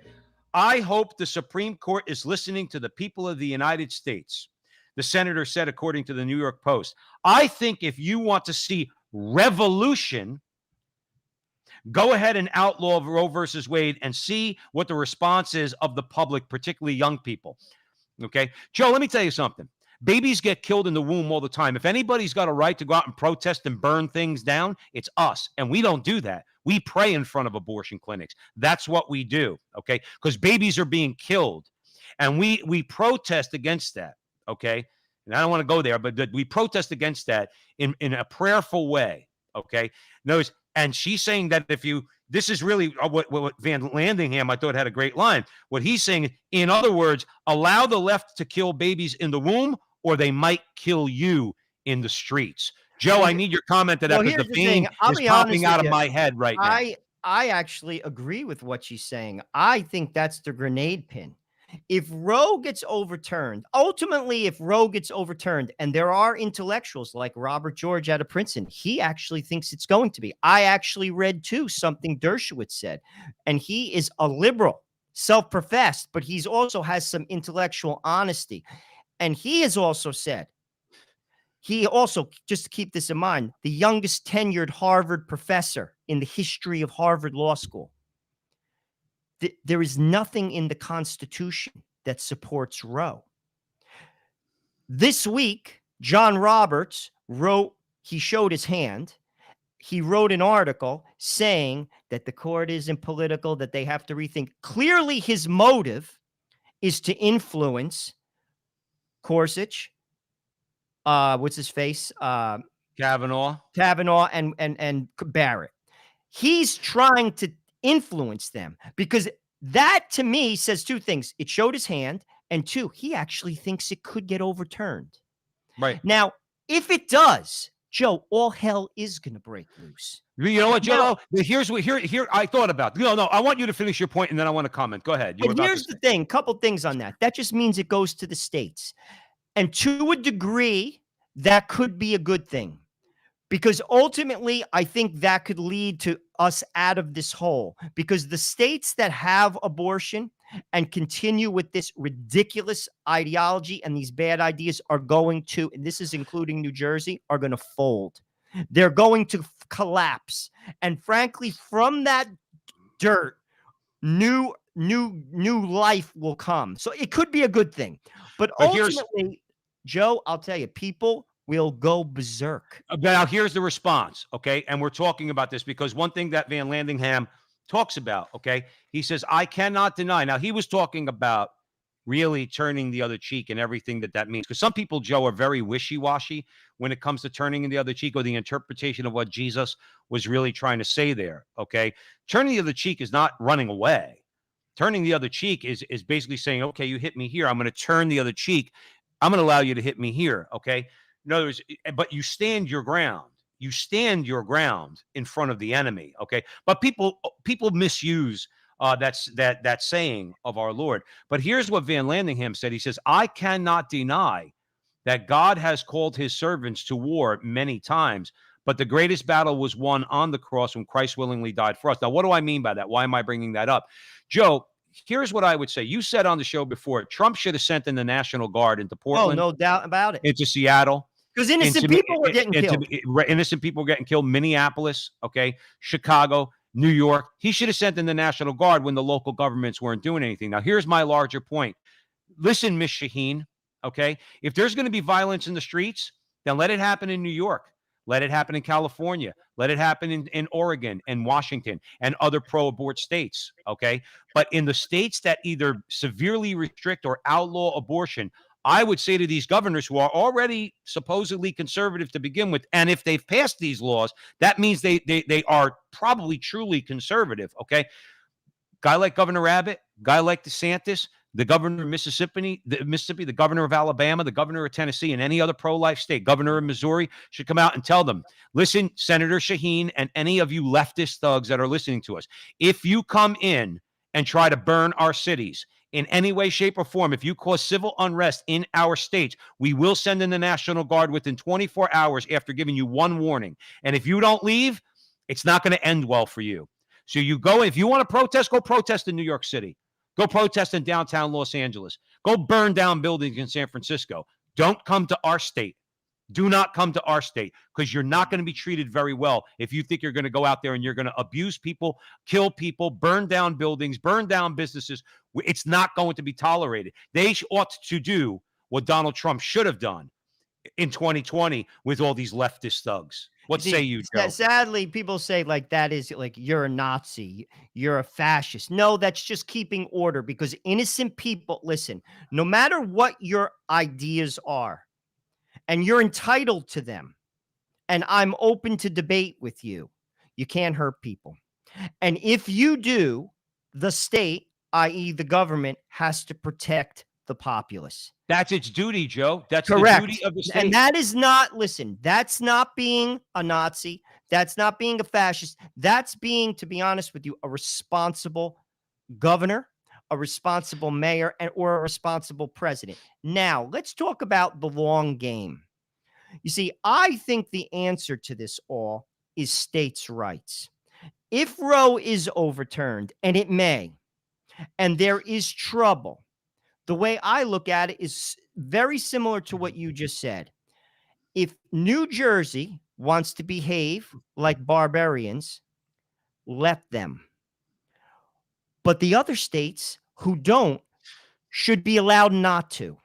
I hope the Supreme Court is listening to the people of the United States. The senator said, according to the New York Post, I think if you want to see revolution, go ahead and outlaw Roe versus Wade and see what the response is of the public, particularly young people. Okay. Joe, let me tell you something. Babies get killed in the womb all the time. If anybody's got a right to go out and protest and burn things down, it's us. And we don't do that. We pray in front of abortion clinics. That's what we do. Okay. Because babies are being killed. And we protest against that. Okay. And I don't want to go there, but we protest against that in a prayerful way. Okay. Notice, and she's saying that this is really what Van Landingham, I thought, had a great line. What he's saying, in other words, allow the left to kill babies in the womb, or they might kill you in the streets. Joe, I need your comment to that because the vein is popping out of my head right now. I actually agree with what she's saying. I think that's the grenade pin. If Roe gets overturned, ultimately, if Roe gets overturned, and there are intellectuals like Robert George out of Princeton, he actually thinks it's going to be. I actually read, too, something Dershowitz said, and he is a liberal, self-professed, but he's also has some intellectual honesty. And he has also said, just to keep this in mind, the youngest tenured Harvard professor in the history of Harvard Law School. There is nothing in the Constitution that supports Roe. This week, John Roberts he showed his hand. He wrote an article saying that the court isn't political, that they have to rethink. Clearly, his motive is to influence Gorsuch, what's his face? Kavanaugh and Barrett. He's trying to influence them because that, to me, says two things. It showed his hand, and two, he actually thinks it could get overturned. Right. Now, if it does, Joe, all hell is going to break loose. You know what, Joe? Here's what I thought about. No, I want you to finish your point, and then I want to comment. Go ahead. Here's the thing. Couple things on that. That just means it goes to the states. And to a degree, that could be a good thing. Because ultimately, I think that could lead to us out of this hole. Because the states that have abortion and continue with this ridiculous ideology and these bad ideas are going to, and this is including New Jersey, are going to fold. They're going to collapse. And frankly, from that dirt, new life will come. So it could be a good thing. But ultimately, Joe, I'll tell you, people will go berserk. Now, here's the response, okay? And we're talking about this because one thing that Van Landingham talks about, okay? He says, I cannot deny. Now, he was talking about really turning the other cheek and everything that means. Because some people, Joe, are very wishy-washy when it comes to turning the other cheek or the interpretation of what Jesus was really trying to say there, okay? Turning the other cheek is not running away. Turning the other cheek is basically saying, okay, you hit me here. I'm going to turn the other cheek. I'm going to allow you to hit me here, okay? In other words, but you stand your ground. You stand your ground in front of the enemy, okay? But people misuse that saying of our Lord. But here's what Van Landingham said. He says, I cannot deny that God has called his servants to war many times, but the greatest battle was won on the cross when Christ willingly died for us. Now, what do I mean by that? Why am I bringing that up? Joe, here's what I would say. You said on the show before, Trump should have sent in the National Guard into Portland. Oh, no doubt about it. Into Seattle. Because innocent people were getting killed. Innocent people were getting killed. Minneapolis, okay, Chicago, New York. He should have sent in the National Guard when the local governments weren't doing anything. Now, here's my larger point. Listen, Miss Shaheen, okay? If there's going to be violence in the streets, then let it happen in New York. Let it happen in California. Let it happen in Oregon and Washington and other pro-abort states, okay? But in the states that either severely restrict or outlaw abortion, I would say to these governors who are already supposedly conservative to begin with, and if they've passed these laws, that means they are probably truly conservative. Okay, guy like Governor Abbott, guy like DeSantis, the governor of Mississippi, the governor of Alabama, the governor of Tennessee, and any other pro-life state, governor of Missouri, should come out and tell them, listen, Senator Shaheen, and any of you leftist thugs that are listening to us, if you come in and try to burn our cities in any way, shape, or form, if you cause civil unrest in our states, we will send in the National Guard within 24 hours after giving you one warning. And if you don't leave, it's not going to end well for you. So you go, if you want to protest, go protest in New York City. Go protest in downtown Los Angeles. Go burn down buildings in San Francisco. Don't come to our state. Do not come to our state, because you're not going to be treated very well if you think you're going to go out there and you're going to abuse people, kill people, burn down buildings, burn down businesses. It's not going to be tolerated. They ought to do what Donald Trump should have done in 2020 with all these leftist thugs. What say you, Joe? Sadly, people say like that is like you're a Nazi, you're a fascist. No, that's just keeping order, because innocent people, listen, no matter what your ideas are, and you're entitled to them, and I'm open to debate with you, you can't hurt people. And if you do, the state, i.e. the government, has to protect the populace. That's its duty, Joe. That's correct. The duty of the state. And that is not, listen, that's not being a Nazi. That's not being a fascist. That's being, to be honest with you, a responsible governor, a responsible mayor, or a responsible president. Now, let's talk about the long game. You see, I think the answer to this all is states' rights. If Roe is overturned, and it may, and there is trouble, the way I look at it is very similar to what you just said. If New Jersey wants to behave like barbarians, let them. But the other states who don't should be allowed not to.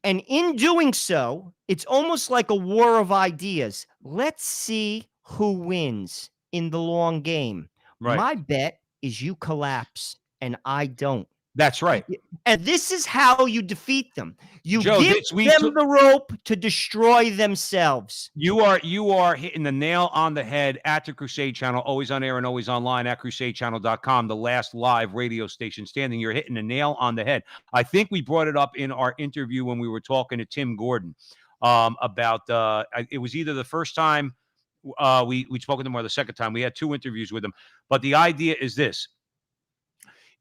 And in doing so, it's almost like a war of ideas. Let's see who wins in the long game. Right. My bet is you collapse and I don't. That's right. And this is how you defeat them. You give them the rope to destroy themselves. You are hitting the nail on the head at the Crusade Channel, always on air and always online at crusadechannel.com, the last live radio station standing. You're hitting the nail on the head. I think we brought it up in our interview when we were talking to Tim Gordon about it was either the first time we spoke with him or the second time. We had two interviews with him. But the idea is this.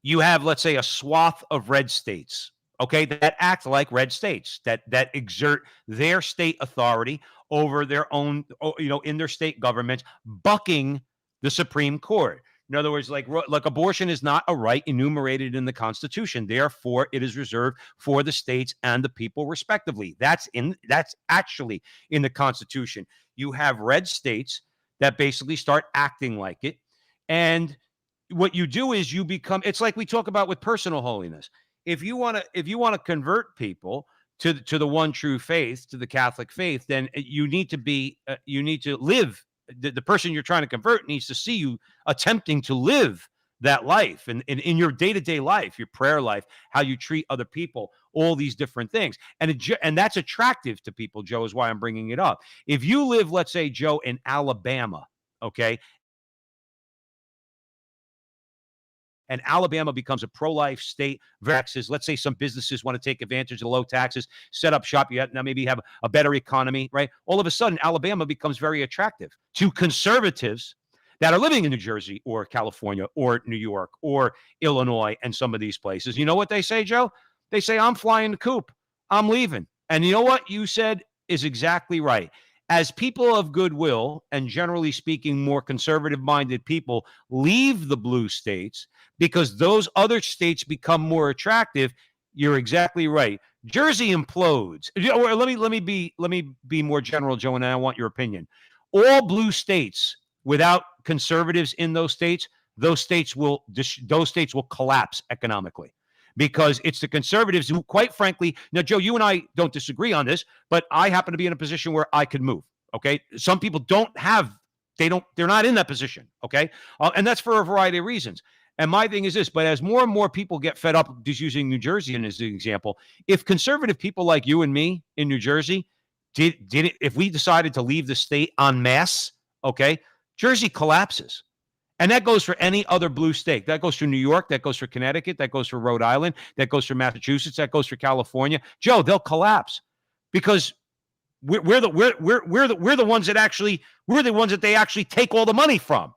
You have, let's say, a swath of red states, okay, that act like red states, that exert their state authority over their own, in their state governments, bucking the Supreme Court. In other words, like abortion is not a right enumerated in the Constitution. Therefore, it is reserved for the states and the people, respectively. That's actually in the Constitution. You have red states that basically start acting like it, and what you do is you become, it's like we talk about with personal holiness. If you want to convert people to the one true faith, to the Catholic faith, then you need to live. The person you're trying to convert needs to see you attempting to live that life, and in your day-to-day life, your prayer life, how you treat other people, all these different things. And that's attractive to people, Joe, is why I'm bringing it up. If you live, let's say, Joe, in Alabama, okay, and Alabama becomes a pro-life state versus, let's say, some businesses want to take advantage of the low taxes, set up shop, now maybe have a better economy, right? All of a sudden, Alabama becomes very attractive to conservatives that are living in New Jersey or California or New York or Illinois and some of these places. You know what they say, Joe? They say, I'm flying the coop. I'm leaving. And you know what you said is exactly right. As people of goodwill and generally speaking, more conservative-minded people leave the blue states because those other states become more attractive, you're exactly right. Jersey implodes. Let me be more general, Joe, and I want your opinion. All blue states without conservatives in those states will collapse economically. Because it's the conservatives who, quite frankly, now, Joe, you and I don't disagree on this, but I happen to be in a position where I could move. Okay. Some people they're not in that position. Okay. And that's for a variety of reasons. And my thing is this, but as more and more people get fed up, just using New Jersey as an example, if conservative people like you and me in New Jersey if we decided to leave the state en masse, okay, Jersey collapses. And that goes for any other blue state. That goes for New York. That goes for Connecticut. That goes for Rhode Island. That goes for Massachusetts. That goes for California. Joe, they'll collapse because we're the ones that they actually take all the money from.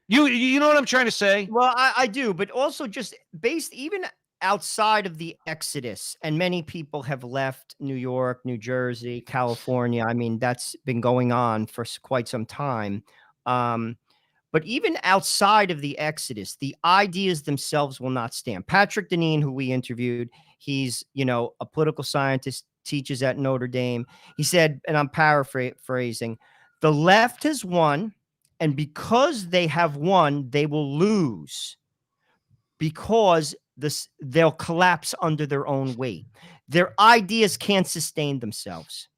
You know what I'm trying to say? Well, I do, but also just based even outside of the exodus, and many people have left New York, New Jersey, California. I mean, that's been going on for quite some time. But even outside of the exodus, the ideas themselves will not stand. Patrick Deneen, who we interviewed, he's, a political scientist, teaches at Notre Dame. He said, and I'm paraphrasing, the left has won, and because they have won, they will lose because they'll collapse under their own weight. Their ideas can't sustain themselves.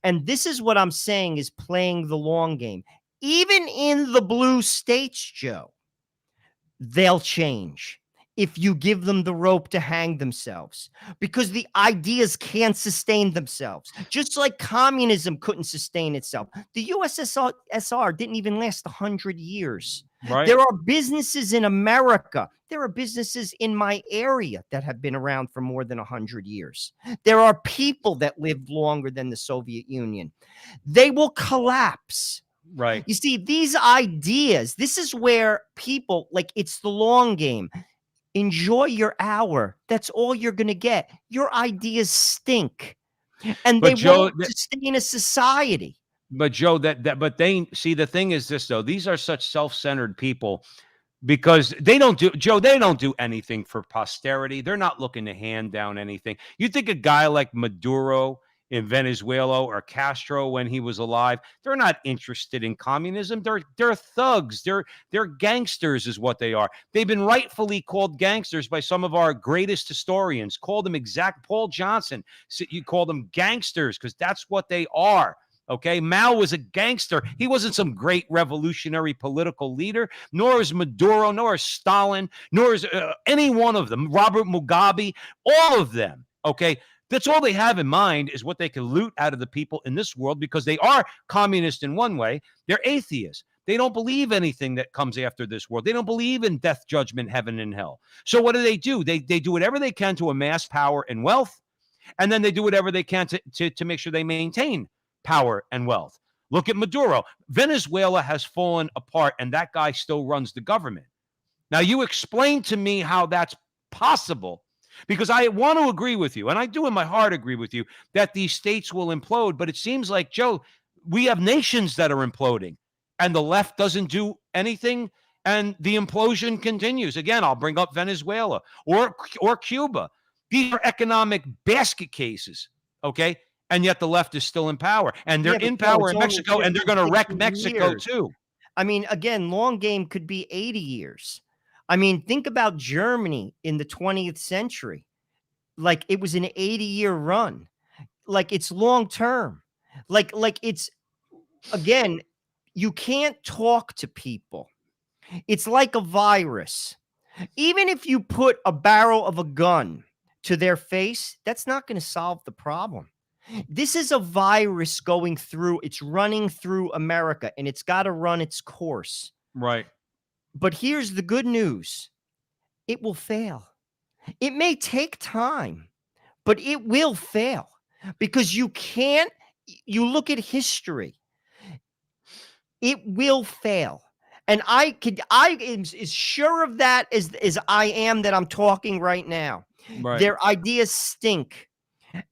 And this is what I'm saying is playing the long game. Even in the blue states, Joe, they'll change if you give them the rope to hang themselves, because the ideas can't sustain themselves. Just like communism couldn't sustain itself. The USSR didn't even last 100 years. Right. There are businesses in America. There are businesses in my area that have been around for more than 100 years. There are people that lived longer than the Soviet Union. They will collapse. Right. You see, these ideas, this is where people, like, it's the long game. Enjoy your hour. That's all you're going to get. Your ideas stink. And But they Joe, won't sustain a society. But Joe, but they see, the thing is this though, these are such self-centered people because they don't do anything for posterity. They're not looking to hand down anything. You think a guy like Maduro in Venezuela or Castro when he was alive, they're not interested in communism. They're thugs. They're gangsters is what they are. They've been rightfully called gangsters by some of our greatest historians. Called them Paul Johnson. You call them gangsters because that's what they are. Okay, Mao was a gangster. He wasn't some great revolutionary political leader, nor is Maduro, nor is Stalin, nor is any one of them, Robert Mugabe, all of them. Okay, that's all they have in mind is what they can loot out of the people in this world because they are communist in one way. They're atheists. They don't believe anything that comes after this world. They don't believe in death, judgment, heaven, and hell. So what do? They do whatever they can to amass power and wealth, and then they do whatever they can to make sure they maintain power and wealth. Look at Maduro. Venezuela has fallen apart, and that guy still runs the government. Now, you explain to me how that's possible, because I want to agree with you, and I do in my heart agree with you, that these states will implode. But it seems like, Joe, we have nations that are imploding, and the left doesn't do anything, and the implosion continues. Again, I'll bring up Venezuela or Cuba. These are economic basket cases, okay? And yet the left is still in power. And they're in power in Mexico, and they're going to wreck Mexico too. I mean, again, long game could be 80 years. I mean, think about Germany in the 20th century. Like, it was an 80-year run. Like, it's long term. Like it's, again, you can't talk to people. It's like a virus. Even if you put a barrel of a gun to their face, that's not going to solve the problem. This is a virus going through, it's running through America, and it's got to run its course. Right. But here's the good news. It will fail. It may take time, but it will fail because you look at history. It will fail. And I am as sure of that as I am that I'm talking right now. Right. Their ideas stink.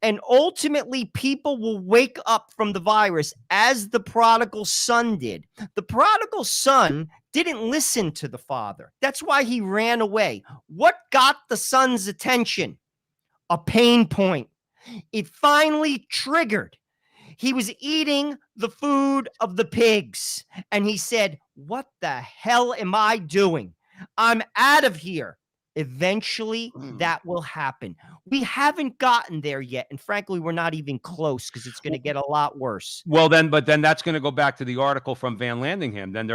And ultimately, people will wake up from the virus as the prodigal son did. The prodigal son didn't listen to the father. That's why he ran away. What got the son's attention? A pain point. It finally triggered. He was eating the food of the pigs. And he said, what the hell am I doing? I'm out of here. Eventually, that will happen. We haven't gotten there yet. And frankly, we're not even close because it's going to get a lot worse. Well, then, but then that's going to go back to the article from Van Landingham. Then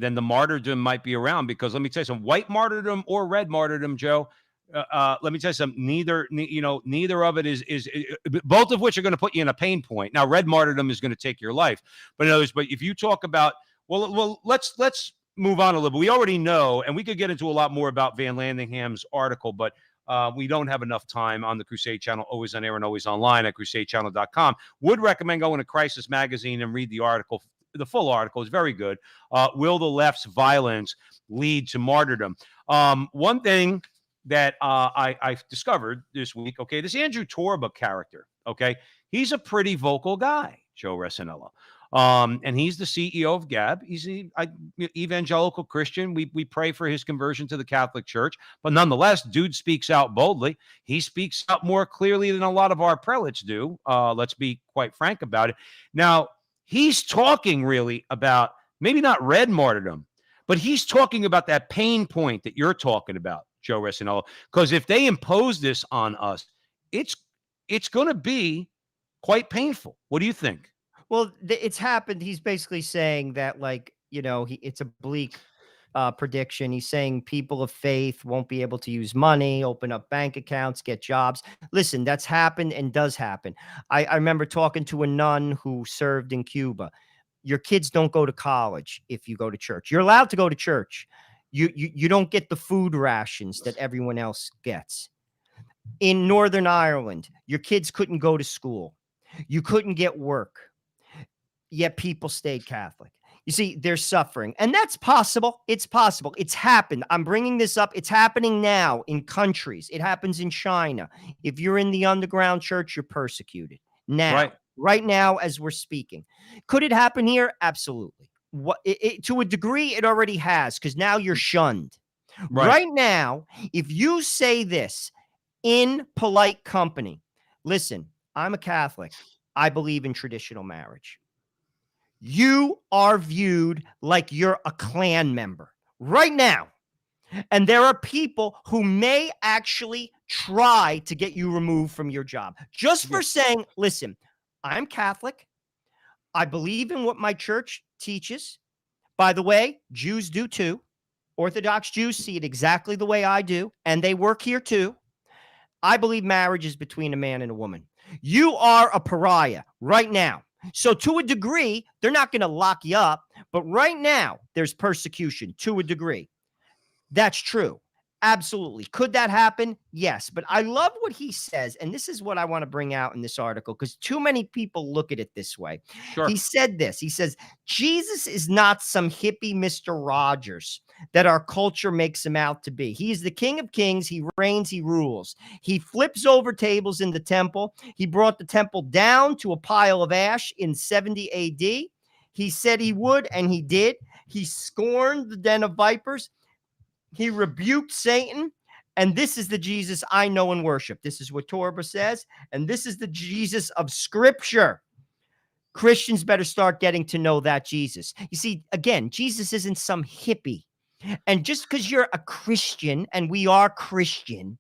then the martyrdom might be around, because let me tell you something, white martyrdom or red martyrdom, Joe. Let me tell you something. Neither of it is both of which are going to put you in a pain point. Now, red martyrdom is going to take your life, but in other words, but if you talk about, let's move on a little bit. We already know, and we could get into a lot more about Van Landingham's article, but we don't have enough time on the Crusade Channel, always on air and always online at crusadechannel.com. Would recommend going to Crisis Magazine and read the article. The full article is very good. Will the left's violence lead to martyrdom? One thing that I've discovered this week, okay, this Andrew Torba character, okay, he's a pretty vocal guy, Joe Resinello. And he's the CEO of Gab. He's an evangelical Christian. We pray for his conversion to the Catholic Church, but nonetheless, dude speaks out boldly. He speaks out more clearly than a lot of our prelates do. Let's be quite frank about it. Now, he's talking really about maybe not red martyrdom, but he's talking about that pain point that you're talking about, Joe Resinello. Because if they impose this on us, it's going to be quite painful. What do you think? Well, it's happened. He's basically saying that, like, it's a bleak prediction. He's saying people of faith won't be able to use money, open up bank accounts, get jobs. Listen, that's happened and does happen. I remember talking to a nun who served in Cuba. Your kids don't go to college if you go to church. You're allowed to go to church. You don't get the food rations that everyone else gets. In Northern Ireland, your kids couldn't go to school. You couldn't get work. Yet people stayed Catholic. You see, they're suffering. And that's possible. It's possible. It's happened. I'm bringing this up. It's happening now in countries. It happens in China. If you're in the underground church, you're persecuted. Now, right now, as we're speaking. Could it happen here? Absolutely. To a degree, it already has, because now you're shunned. Right now, if you say this in polite company, listen, I'm a Catholic. I believe in traditional marriage. You are viewed like you're a Klan member right now. And there are people who may actually try to get you removed from your job just for saying, listen, I'm Catholic. I believe in what my church teaches. By the way, Jews do too. Orthodox Jews see it exactly the way I do, and they work here too. I believe marriage is between a man and a woman. You are a pariah right now. So to a degree, they're not going to lock you up, but right now there's persecution to a degree. That's true. Absolutely. Could that happen? Yes. But I love what he says. And this is what I want to bring out in this article, because too many people look at it this way. Sure. He said this. He says, Jesus is not some hippie Mr. Rogers that our culture makes him out to be. He is the King of Kings. He reigns. He rules. He flips over tables in the temple. He brought the temple down to a pile of ash in 70 AD. He said he would, and he did. He scorned the den of vipers. He rebuked Satan, and this is the Jesus I know and worship. This is what Torba says, and this is the Jesus of Scripture. Christians better start getting to know that Jesus. You see, again, Jesus isn't some hippie. And just because you're a Christian, and we are Christian,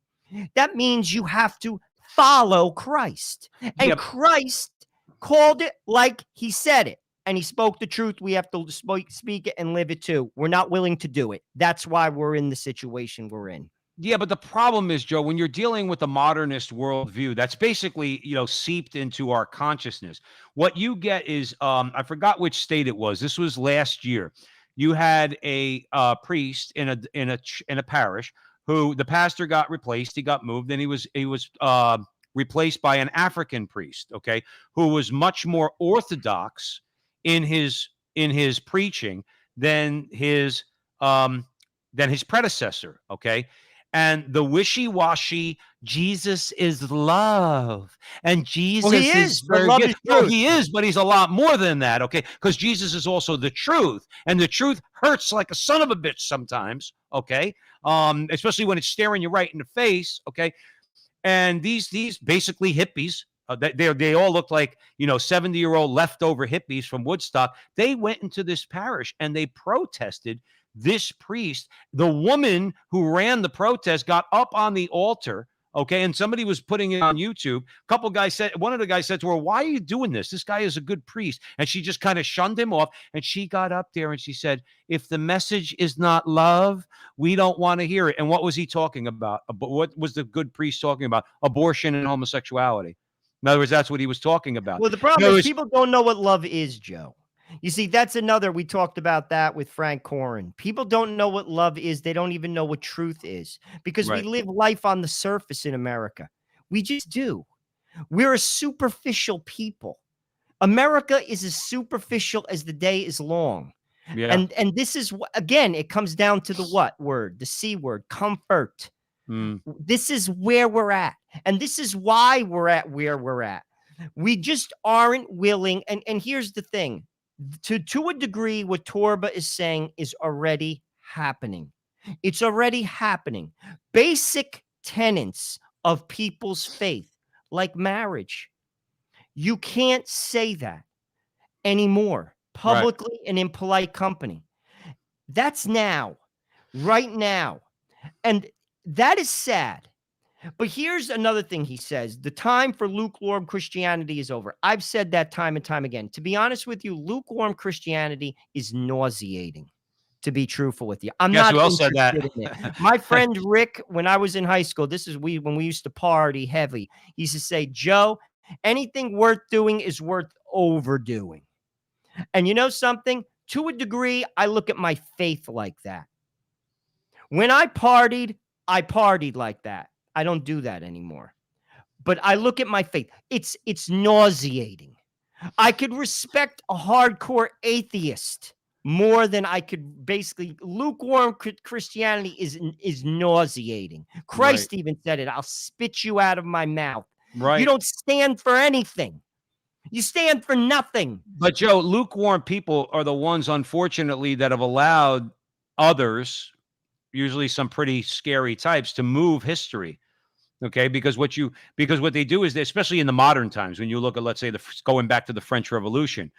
that means you have to follow Christ. And Christ called it like he said it. And he spoke the truth. We have to speak it and live it too. We're not willing to do it. That's why we're in the situation we're in. Yeah, but the problem is, Joe, when you're dealing with a modernist worldview, that's basically, seeped into our consciousness. What you get is, I forgot which state it was. This was last year. You had a priest in a parish who the pastor got replaced. He got moved, and he was replaced by an African priest, okay, who was much more orthodox in his preaching than his predecessor, okay? And the wishy-washy Jesus is love, and Jesus is forgiveness. No, he is, but he's a lot more than that, okay? Because Jesus is also the truth, and the truth hurts like a son of a bitch sometimes, okay? Especially when it's staring you right in the face, okay? And these basically hippies, they all look like 70-year-old leftover hippies from Woodstock. They went into this parish and they protested this priest, the woman who ran the protest, got up on the altar. Okay. And somebody was putting it on YouTube. One of the guys said to her, why are you doing this? This guy is a good priest. And she just kind of shunned him off. And she got up there and she said, if the message is not love, we don't want to hear it. And what was he talking about? What was the good priest talking about? Abortion and homosexuality. In other words, that's what he was talking about. Well, the problem is people don't know what love is, Joe. You see, that's another, we talked about that with Frank Corin. People don't know what love is. They don't even know what truth is, because we live life on the surface in America. We just do. We're a superficial people. America is as superficial as the day is long. Yeah. And this is, again, it comes down to the what word? The C word, comfort. This is where we're at. And this is why we're at where we're at. We just aren't willing. And here's the thing. To a degree, what Torba is saying is already happening. It's already happening. Basic tenets of people's faith, like marriage. You can't say that anymore publicly and in polite company. That's now, right now. And that is sad. But here's another thing he says. The time for lukewarm Christianity is over. I've said that time and time again. To be honest with you, lukewarm Christianity is nauseating, to be truthful with you. I'm not interested in it. My friend Rick, when I was in high school, when we used to party heavy, he used to say, Joe, anything worth doing is worth overdoing. And you know something? To a degree, I look at my faith like that. When I partied like that. I don't do that anymore. But I look at my faith. It's nauseating. I could respect a hardcore atheist more than I could basically. Lukewarm Christianity is nauseating. Christ even said it. I'll spit you out of my mouth. Right. You don't stand for anything. You stand for nothing. But Joe, lukewarm people are the ones, unfortunately, that have allowed others, usually some pretty scary types, to move history. Okay, because what they do is, especially in the modern times, when you look at, let's say, going back to the French Revolution,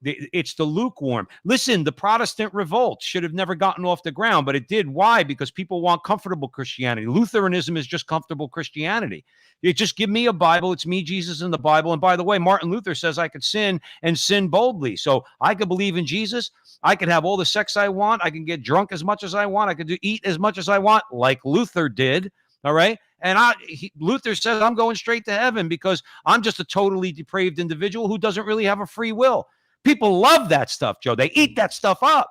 it's the lukewarm. Listen, the Protestant revolt should have never gotten off the ground, but it did. Why? Because people want comfortable Christianity. Lutheranism is just comfortable Christianity. You just give me a Bible. It's me, Jesus, and the Bible. And by the way, Martin Luther says I could sin and sin boldly. So I could believe in Jesus. I could have all the sex I want. I can get drunk as much as I want. I could eat as much as I want, like Luther did. All right. And Luther says I'm going straight to heaven because I'm just a totally depraved individual who doesn't really have a free will. People love that stuff, Joe. They eat that stuff up.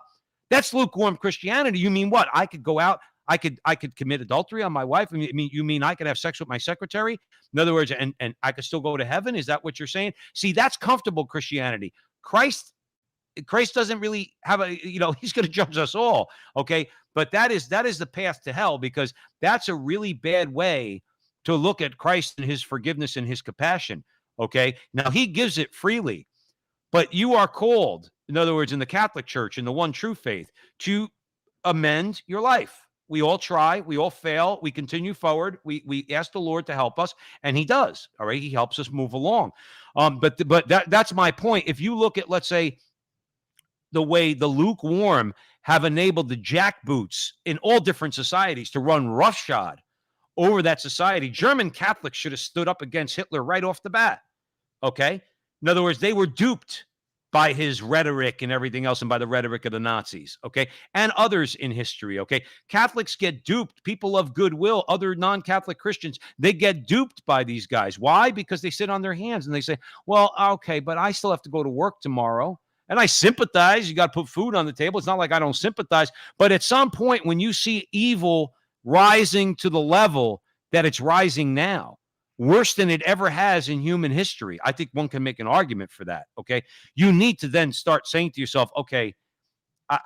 That's lukewarm Christianity. You mean what? I could go out. I could commit adultery on my wife. You mean I could have sex with my secretary? In other words, and I could still go to heaven? Is that what you're saying? See, that's comfortable Christianity. Christ doesn't really have he's going to judge us all. Okay. But that is the path to hell, because that's a really bad way to look at Christ and his forgiveness and his compassion. Okay. Now he gives it freely, but you are called, in other words, in the Catholic Church, in the one true faith, to amend your life. We all try, we all fail, we continue forward. We ask the Lord to help us, and he does. All right. He helps us move along. But that's my point. If you look at, let's say, the way the lukewarm have enabled the jackboots in all different societies to run roughshod over that society, German Catholics should have stood up against Hitler right off the bat. Okay. In other words, they were duped by his rhetoric and everything else, and by the rhetoric of the Nazis. Okay. And others in history. Okay. Catholics get duped. People of goodwill, other non-Catholic Christians, they get duped by these guys. Why? Because they sit on their hands and they say, well, okay, but I still have to go to work tomorrow. And I sympathize. You got to put food on the table. It's not like I don't sympathize. But at some point, when you see evil rising to the level that it's rising now, worse than it ever has in human history, I think one can make an argument for that. Okay. You need to then start saying to yourself, okay,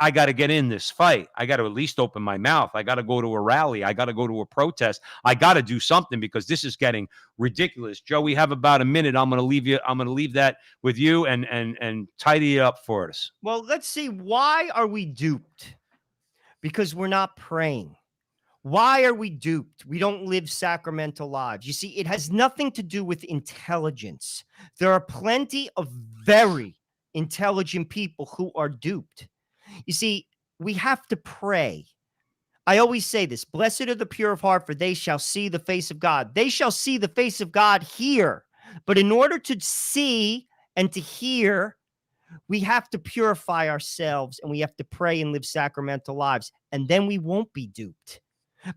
I got to get in this fight. I got to at least open my mouth. I got to go to a rally. I got to go to a protest. I got to do something, because this is getting ridiculous. Joe, we have about a minute. I'm going to leave that with you and tidy it up for us. Well, let's see. Why are we duped? Because we're not praying. Why are we duped? We don't live sacramental lives. You see, it has nothing to do with intelligence. There are plenty of very intelligent people who are duped. You see, we have to pray. I always say this, blessed are the pure of heart, for they shall see the face of God. They shall see the face of God here. But in order to see and to hear, we have to purify ourselves, and we have to pray and live sacramental lives, and then we won't be duped.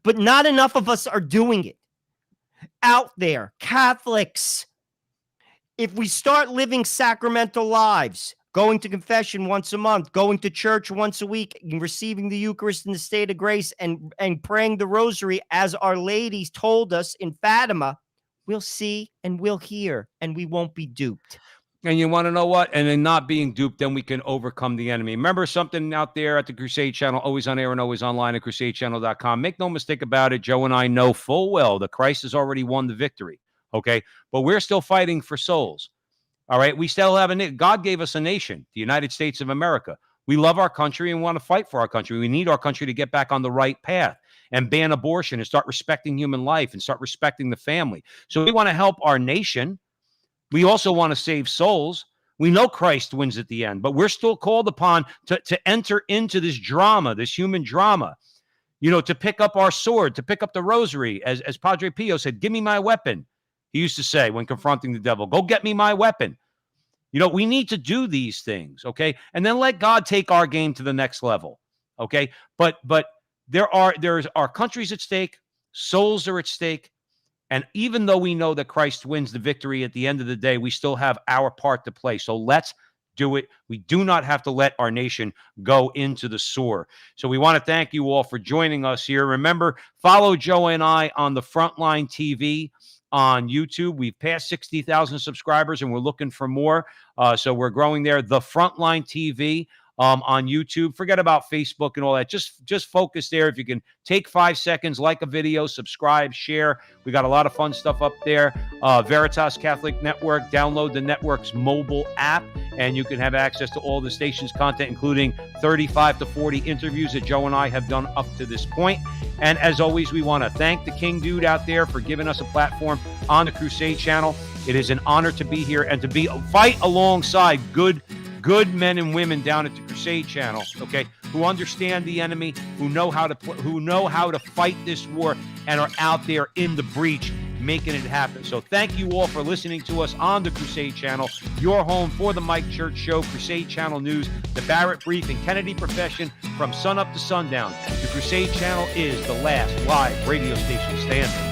But not enough of us are doing it. Out there, Catholics, if we start living sacramental lives, going to confession once a month, going to church once a week, receiving the Eucharist in the state of grace, and praying the rosary as Our Lady told us in Fatima, we'll see and we'll hear, and we won't be duped. And you want to know what? And in not being duped, then we can overcome the enemy. Remember something out there at the Crusade Channel, always on air and always online at crusadechannel.com. Make no mistake about it, Joe and I know full well that Christ has already won the victory, okay? But we're still fighting for souls, all right? We still have God gave us a nation, the United States of America. We love our country and want to fight for our country. We need our country to get back on the right path and ban abortion and start respecting human life and start respecting the family. So we want to help our nation. We also want to save souls. We know Christ wins at the end, but we're still called upon to enter into this drama, this human drama, to pick up our sword, to pick up the rosary. As Padre Pio said, give me my weapon. He used to say when confronting the devil, go get me my weapon. We need to do these things, okay? And then let God take our game to the next level, okay? But there's our country's at stake, souls are at stake. And even though we know that Christ wins the victory at the end of the day, we still have our part to play. So let's do it. We do not have to let our nation go into the sewer. So we want to thank you all for joining us here. Remember, follow Joe and I on the Frontline TV on YouTube. We've passed 60,000 subscribers, and we're looking for more. So we're growing there. The Frontline TV on YouTube. Forget about Facebook and all that. Just focus there. If you can take 5 seconds, like a video, subscribe, share. We got a lot of fun stuff up there. Veritas Catholic Network. Download the network's mobile app, and you can have access to all the station's content, including 35 to 40 interviews that Joe and I have done up to this point. And as always, we want to thank the King Dude out there for giving us a platform on the Crusade Channel. It is an honor to be here and to fight alongside good men and women down at the Crusade Channel, okay, who understand the enemy, who know how to fight this war, and are out there in the breach making it happen. So thank you all for listening to us on the Crusade Channel, your home for the Mike Church Show, Crusade Channel News, the Barrett Brief, and Kennedy Profession from sun up to sundown. The Crusade Channel is the last live radio station standing.